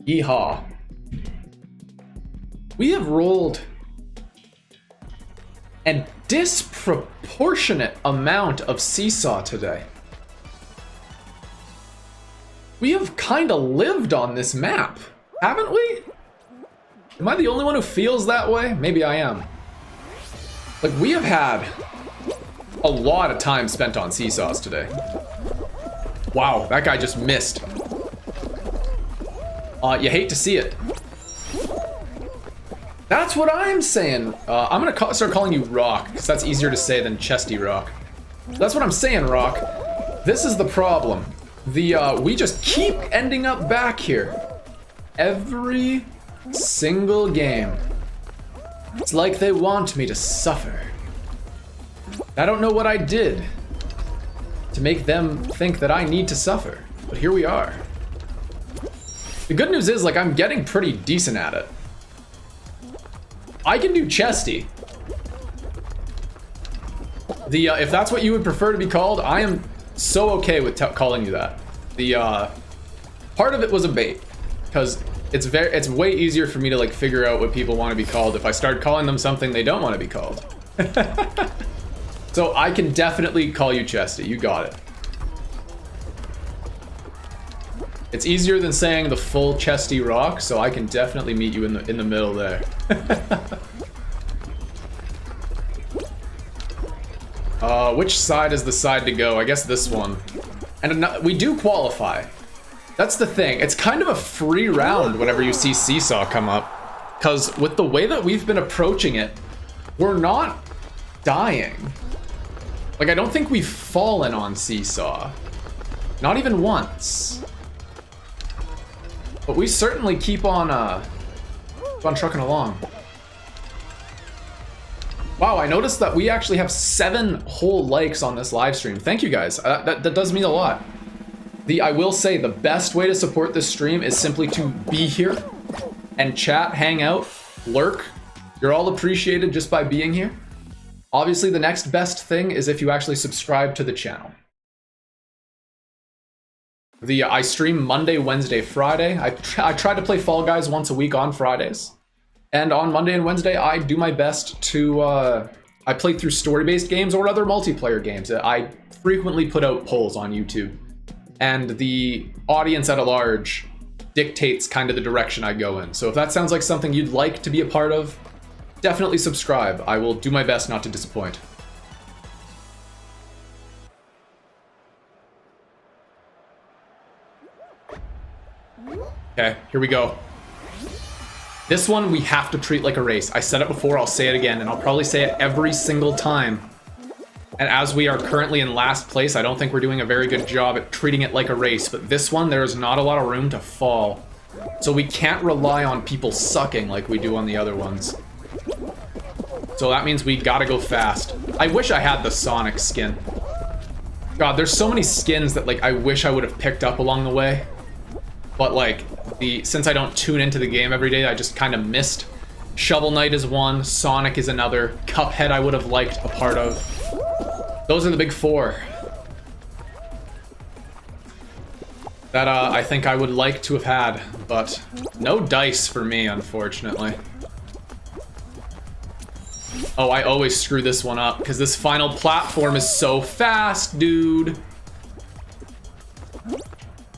S2: Yeehaw. We have rolled a disproportionate amount of Seesaw today. We have kind of lived on this map, haven't we? Am I the only one who feels that way? Maybe I am. Like, we have had a lot of time spent on Seesaws today. Wow, that guy just missed. You hate to see it. That's what I'm saying. I'm gonna start calling you Rock, because that's easier to say than Chesty Rock. That's what I'm saying, Rock. This is the problem. We just keep ending up back here. Every single game. It's like they want me to suffer. I don't know what I did to make them think that I need to suffer, but here we are. The good news is, like, I'm getting pretty decent at it. I can do Chesty. If that's what you would prefer to be called, I am so okay with calling you that. Part of it was a bait, because it's way easier for me to like figure out what people want to be called if I start calling them something they don't want to be called. So I can definitely call you Chesty. You got it. It's easier than saying the full Chesty Rock, so I can definitely meet you in the middle there. Which side is the side to go? I guess this one. And we do qualify. That's the thing. It's kind of a free round whenever you see Seesaw come up. Because with the way that we've been approaching it, we're not dying. Like, I don't think we've fallen on Seesaw. Not even once. But we certainly keep on trucking along. Wow, I noticed that we actually have 7 whole likes on this live stream. Thank you guys. That does mean a lot. I will say the best way to support this stream is simply to be here and chat, hang out, lurk. You're all appreciated just by being here. Obviously, the next best thing is if you actually subscribe to the channel. I stream Monday, Wednesday, Friday. I try to play Fall Guys once a week on Fridays. And on Monday and Wednesday, I do my best to, I play through story-based games or other multiplayer games. I frequently put out polls on YouTube. And the audience at large dictates kind of the direction I go in. So if that sounds like something you'd like to be a part of, definitely subscribe. I will do my best not to disappoint. Okay, here we go. This one we have to treat like a race. I said it before, I'll say it again, and I'll probably say it every single time. And as we are currently in last place, I don't think we're doing a very good job at treating it like a race, but this one, there is not a lot of room to fall. So we can't rely on people sucking like we do on the other ones. So that means we gotta go fast. I wish I had the Sonic skin. God, there's so many skins that like I wish I would have picked up along the way. But like, since I don't tune into the game every day, I just kind of missed. Shovel Knight is one, Sonic is another, Cuphead I would have liked a part of. Those are the big 4. That I think I would like to have had, but no dice for me, unfortunately. Oh, I always screw this one up because this final platform is so fast, dude.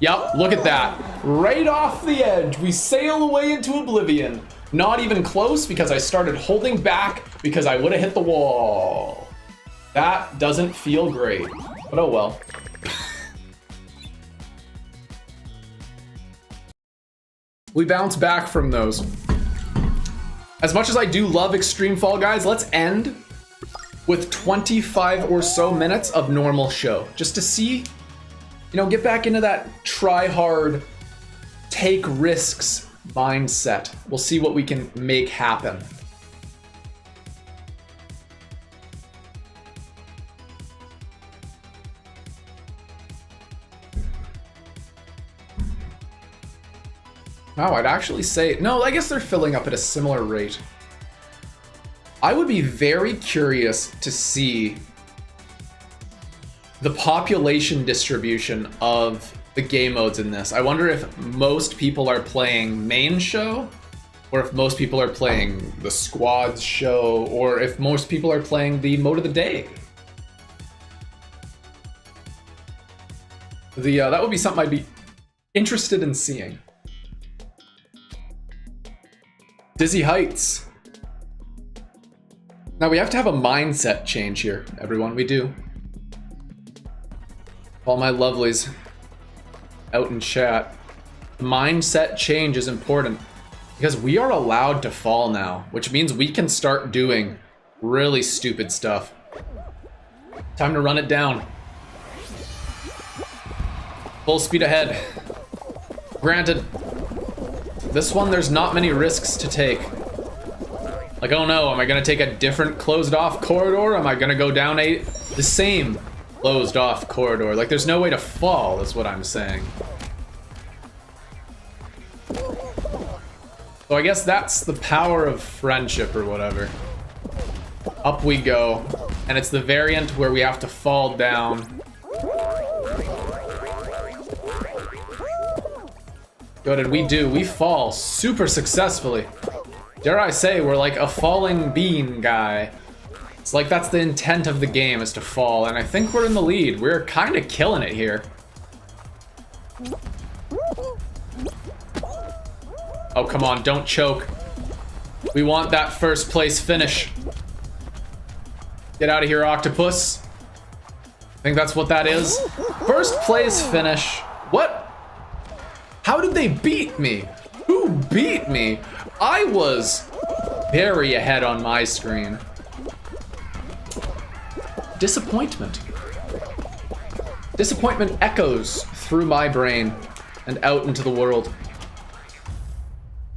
S2: Yep, look at that. Right off the edge, we sail away into oblivion. Not even close because I started holding back because I would have hit the wall. That doesn't feel great, but oh well. We bounce back from those. As much as I do love Extreme Fall Guys, let's end with 25 or so minutes of normal show. Just to see, you know, get back into that try hard, take risks mindset. We'll see what we can make happen. Wow, I'd actually say, no, I guess they're filling up at a similar rate. I would be very curious to see the population distribution of the game modes in this. I wonder if most people are playing main show, or if most people are playing the squads show, or if most people are playing the mode of the day. That would be something I'd be interested in seeing. Dizzy Heights. Now we have to have a mindset change here, everyone. We do. All my lovelies out in chat. Mindset change is important because we are allowed to fall now, which means we can start doing really stupid stuff. Time to run it down. Full speed ahead. Granted, this one, there's not many risks to take. Like, oh no, am I gonna take a different closed off corridor? Am I gonna go down the same closed off corridor? Like, there's no way to fall, is what I'm saying. So I guess that's the power of friendship or whatever. Up we go. And it's the variant where we have to fall down. What did we do? We fall super successfully. Dare I say, we're like a falling bean guy. It's like that's the intent of the game, is to fall, and I think we're in the lead. We're kind of killing it here. Oh, come on, don't choke. We want that first place finish. Get out of here, octopus. I think that's what that is. First place finish. What? How did they beat me? Who beat me? I was very ahead on my screen. Disappointment. Disappointment echoes through my brain and out into the world.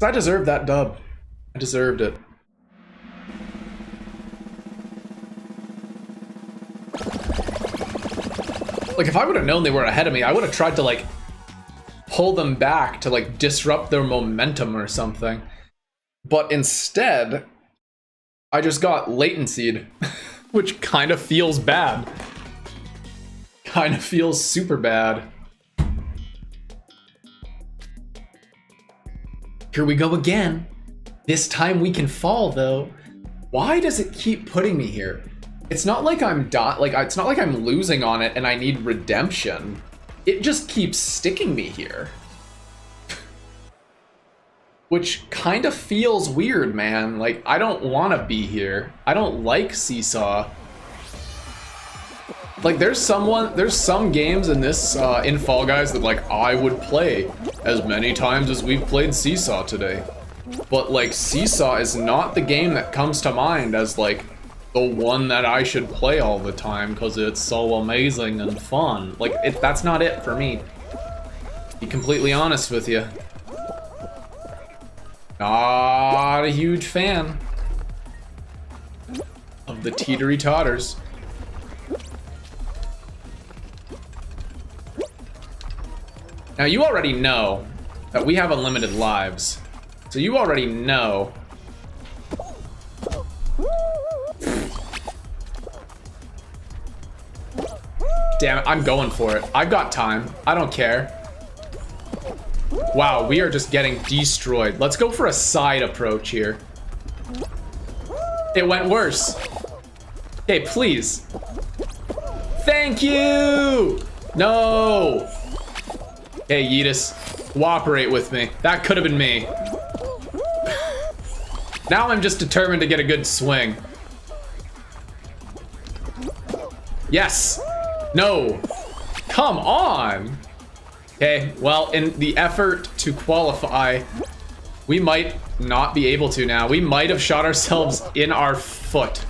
S2: I deserved that dub. I deserved it. Like, if I would have known they were ahead of me, I would have tried to, like, pull them back to, like, disrupt their momentum or something. But instead, I just got latencied, which kind of feels bad. Kind of feels super bad. Here we go again. This time we can fall, though. Why does it keep putting me here? It's not like I'm it's not like I'm losing on it and I need redemption. It just keeps sticking me here. Which kind of feels weird, man. Like, I don't want to be here. I don't like Seesaw. Like, there's some games in this, in Fall Guys that, like, I would play as many times as we've played Seesaw today. But, like, Seesaw is not the game that comes to mind as, like, the one that I should play all the time because it's so amazing and fun. Like, that's not it for me. To be completely honest with you. Not a huge fan of the teetery totters. Now, you already know that we have unlimited lives. So you already know. Damn it, I'm going for it. I've got time. I don't care. Wow, we are just getting destroyed. Let's go for a side approach here. It went worse. Okay, please. Thank you! No! Hey, Yeetus, cooperate with me. That could have been me. Now I'm just determined to get a good swing. Yes! No! Come on! Okay, well, in the effort to qualify, we might not be able to now. We might have shot ourselves in our foot,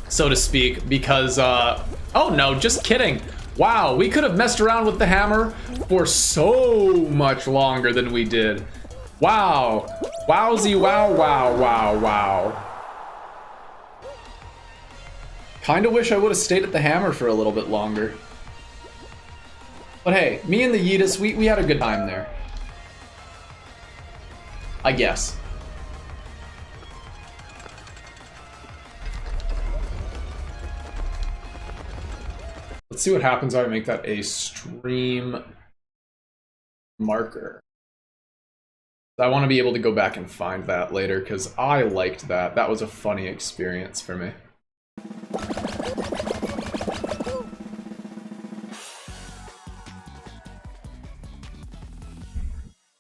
S2: so to speak, because, oh no, just kidding. Wow, we could have messed around with the hammer for so much longer than we did. Wow. Wowzy, wow, wow, wow, wow. Kinda wish I would have stayed at the hammer for a little bit longer. But hey, me and the Yeetus, we had a good time there. I guess. Let's see what happens if I make that a stream marker. I want to be able to go back and find that later because I liked that. That was a funny experience for me.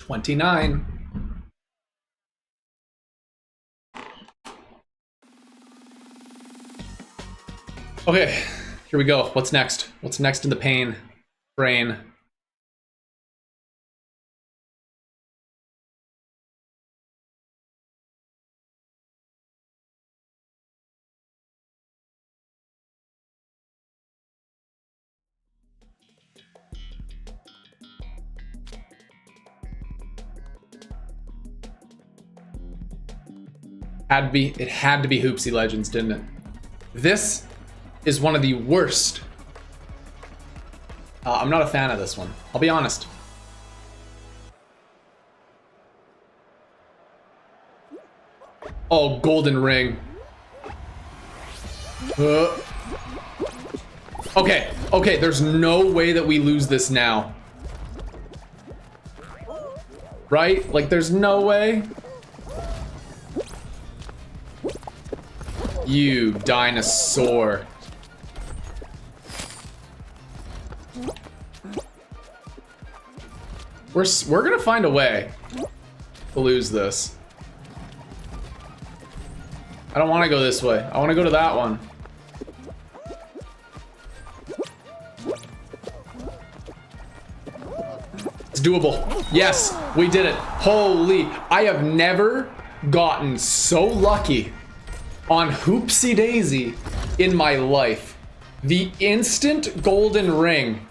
S2: $29. Okay, here we go. What's next? What's next in the pain train? It had to be Hoopsy Legends, didn't it? This is one of the worst. I'm not a fan of this one. I'll be honest. Oh, golden ring. Okay, okay, there's no way that we lose this now. Right? Like, there's no way. You dinosaur. We're gonna find a way to lose this. I don't want to go this way. I want to go to that one. It's doable. Yes, we did it. Holy, I have never gotten so lucky on Hoopsy Daisy in my life. The instant golden ring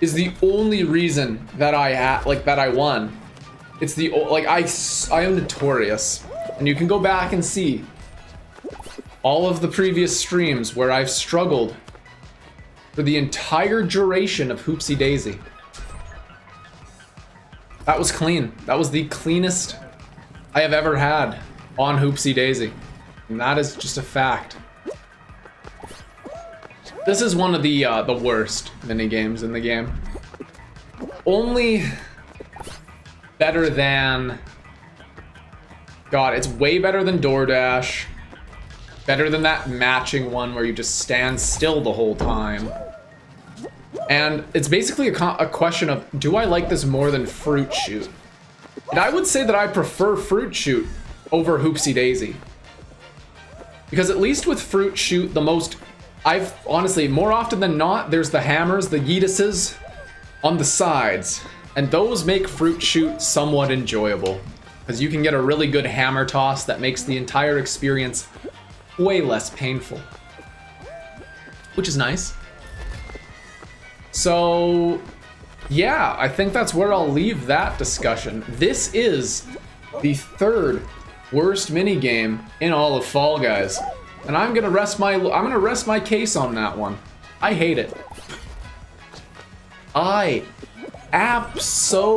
S2: is the only reason that I won. It's the I am notorious, and you can go back and see all of the previous streams where I've struggled for the entire duration of Hoopsy Daisy. That was clean. That was the cleanest I have ever had on Hoopsy Daisy, and that is just a fact. This is one of the worst mini games in the game. Only better than, God, it's way better than DoorDash. Better than that matching one where you just stand still the whole time. And it's basically a question of, do I like this more than Fruit Shoot? And I would say that I prefer Fruit Shoot over Hoopsy Daisy. Because at least with Fruit Shoot, I've honestly, more often than not, there's the hammers, the yeetuses on the sides. And those make Fruit Shoot somewhat enjoyable. Because you can get a really good hammer toss that makes the entire experience way less painful. Which is nice. So, yeah, I think that's where I'll leave that discussion. This is the third worst minigame in all of Fall Guys. And I'm gonna rest my case on that one. I hate it. I absolutely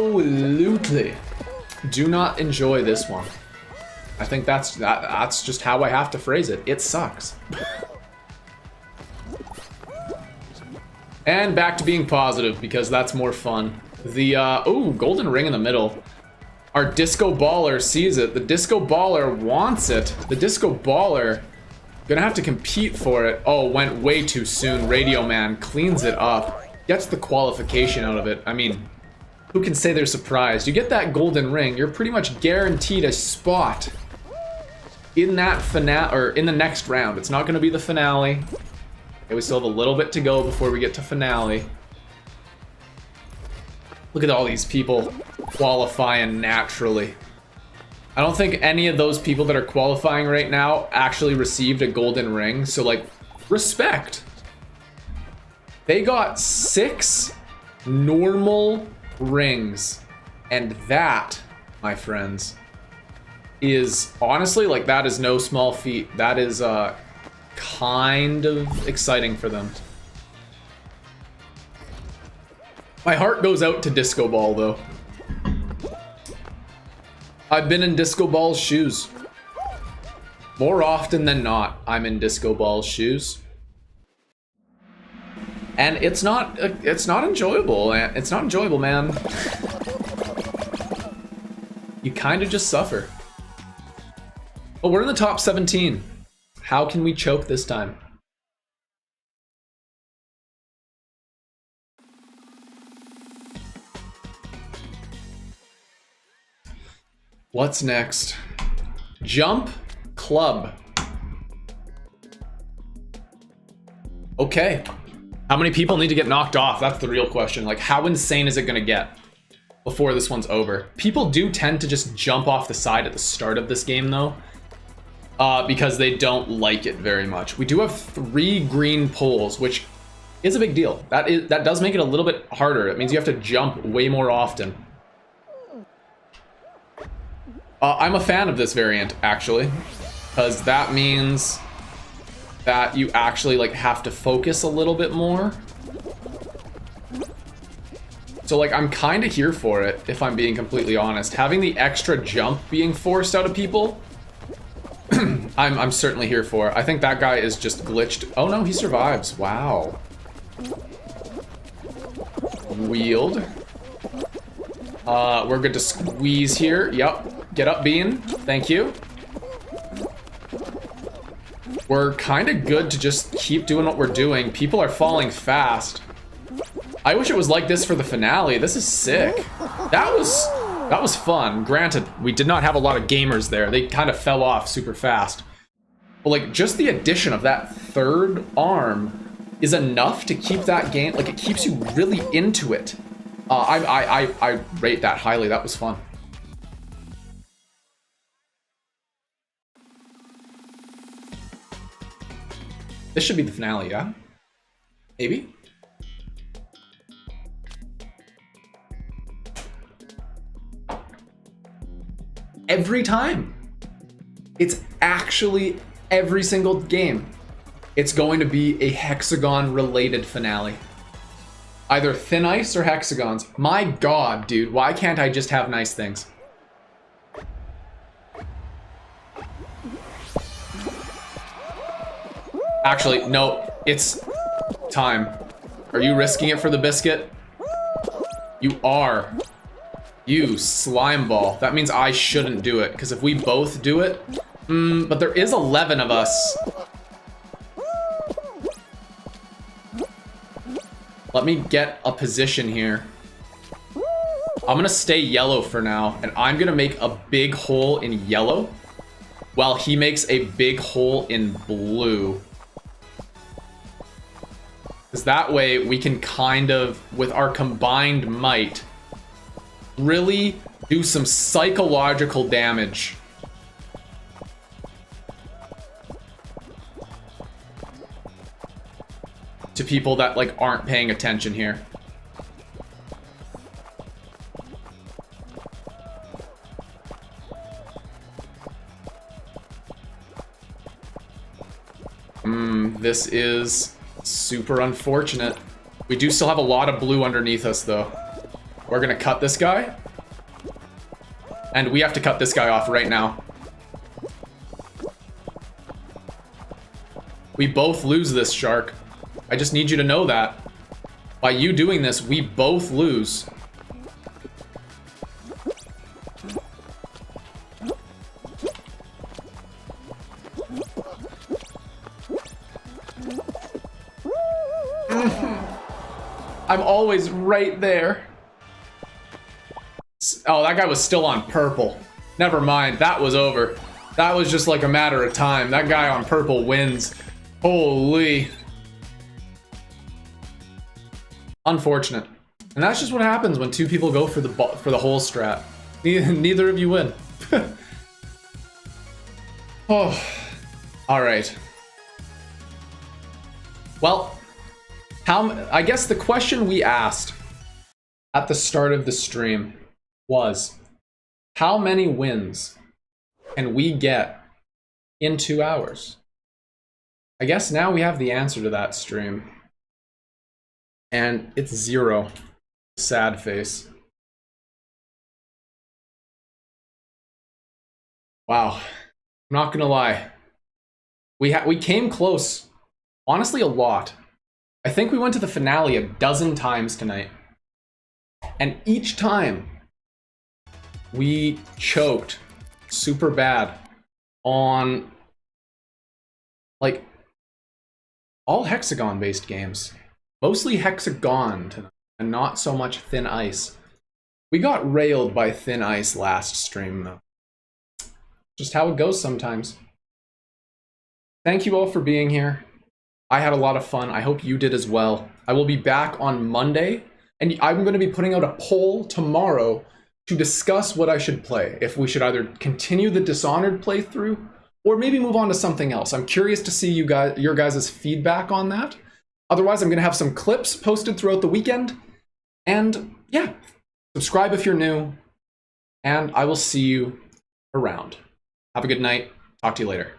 S2: do not enjoy this one. I think that's just how I have to phrase it. It sucks. And back to being positive, because that's more fun. The, ooh, golden ring in the middle. Our disco baller sees it. The disco baller wants it. The disco baller gonna have to compete for it. Oh, went way too soon. Radio Man cleans it up. Gets the qualification out of it. I mean, who can say they're surprised? You get that golden ring, you're pretty much guaranteed a spot in that finale, or in the next round. It's not gonna be the finale. Okay, we still have a little bit to go before we get to finale. Look at all these people qualifying naturally. I don't think any of those people that are qualifying right now actually received a golden ring, so like, respect. They got 6 normal rings, and that, my friends, is honestly, like, that is no small feat. That is kind of exciting for them. My heart goes out to Disco Ball, though. I've been in Disco Ball's shoes. More often than not, I'm in Disco Ball's shoes. And it's not enjoyable. It's not enjoyable, man. You kind of just suffer. But we're in the top 17. How can we choke this time? What's next? Jump Club. Okay. How many people need to get knocked off? That's the real question. Like, how insane is it gonna get before this one's over? People do tend to just jump off the side at the start of this game, though, because they don't like it very much. We do have 3 green poles, which is a big deal. That does make it a little bit harder. It means you have to jump way more often. I'm a fan of this variant, actually, because that means that you actually like have to focus a little bit more. So like, I'm kind of here for it, if I'm being completely honest. Having the extra jump being forced out of people, I'm certainly here for. I think that guy is just glitched. Oh no, he survives. Wow. Wield. We're good to squeeze here. Yep. Get up, Bean. Thank you. We're kind of good to just keep doing what we're doing. People are falling fast. I wish it was like this for the finale. This is sick. That was fun. Granted, we did not have a lot of gamers there. They kind of fell off super fast. But like, just the addition of that 3rd arm is enough to keep that game, like, it keeps you really into it. I rate that highly. That was fun. This should be the finale, yeah? Maybe? Every time. It's actually every single game. It's going to be a hexagon related finale. Either thin ice or hexagons. My god, dude, why can't I just have nice things? Actually, no, it's time. Are you risking it for the biscuit? You are. You slime ball. That means I shouldn't do it, because if we both do it, but there is 11 of us. Let me get a position here. I'm gonna stay yellow for now, and I'm gonna make a big hole in yellow while he makes a big hole in blue. Because that way we can kind of, with our combined might, really do some psychological damage. To people that like aren't paying attention here. This is super unfortunate. We do still have a lot of blue underneath us, though. We're gonna cut this guy. And we have to cut this guy off right now. We both lose this, Shark. I just need you to know that. By you doing this, we both lose. I'm always right there. Oh, that guy was still on purple. Never mind, that was over. That was just like a matter of time. That guy on purple wins. Holy. Unfortunate. And that's just what happens when two people go for the whole strat. Neither of you win. Oh. All right. Well, I guess the question we asked at the start of the stream was, how many wins can we get in 2 hours? I guess now we have the answer to that stream. And it's 0. Sad face. Wow. I'm not gonna lie. We came close. Honestly, a lot. I think we went to the finale a dozen times tonight. And each time, we choked super bad on, like, all HEX-A-GONE based games. Mostly HEX-A-GONE tonight, and not so much Thin Ice. We got railed by Thin Ice last stream, though. Just how it goes sometimes. Thank you all for being here. I had a lot of fun. I hope you did as well. I will be back on Monday, and I'm going to be putting out a poll tomorrow to discuss what I should play. If we should either continue the Dishonored playthrough, or maybe move on to something else. I'm curious to see your guys' feedback on that. Otherwise, I'm going to have some clips posted throughout the weekend. And yeah, subscribe if you're new, and I will see you around. Have a good night. Talk to you later.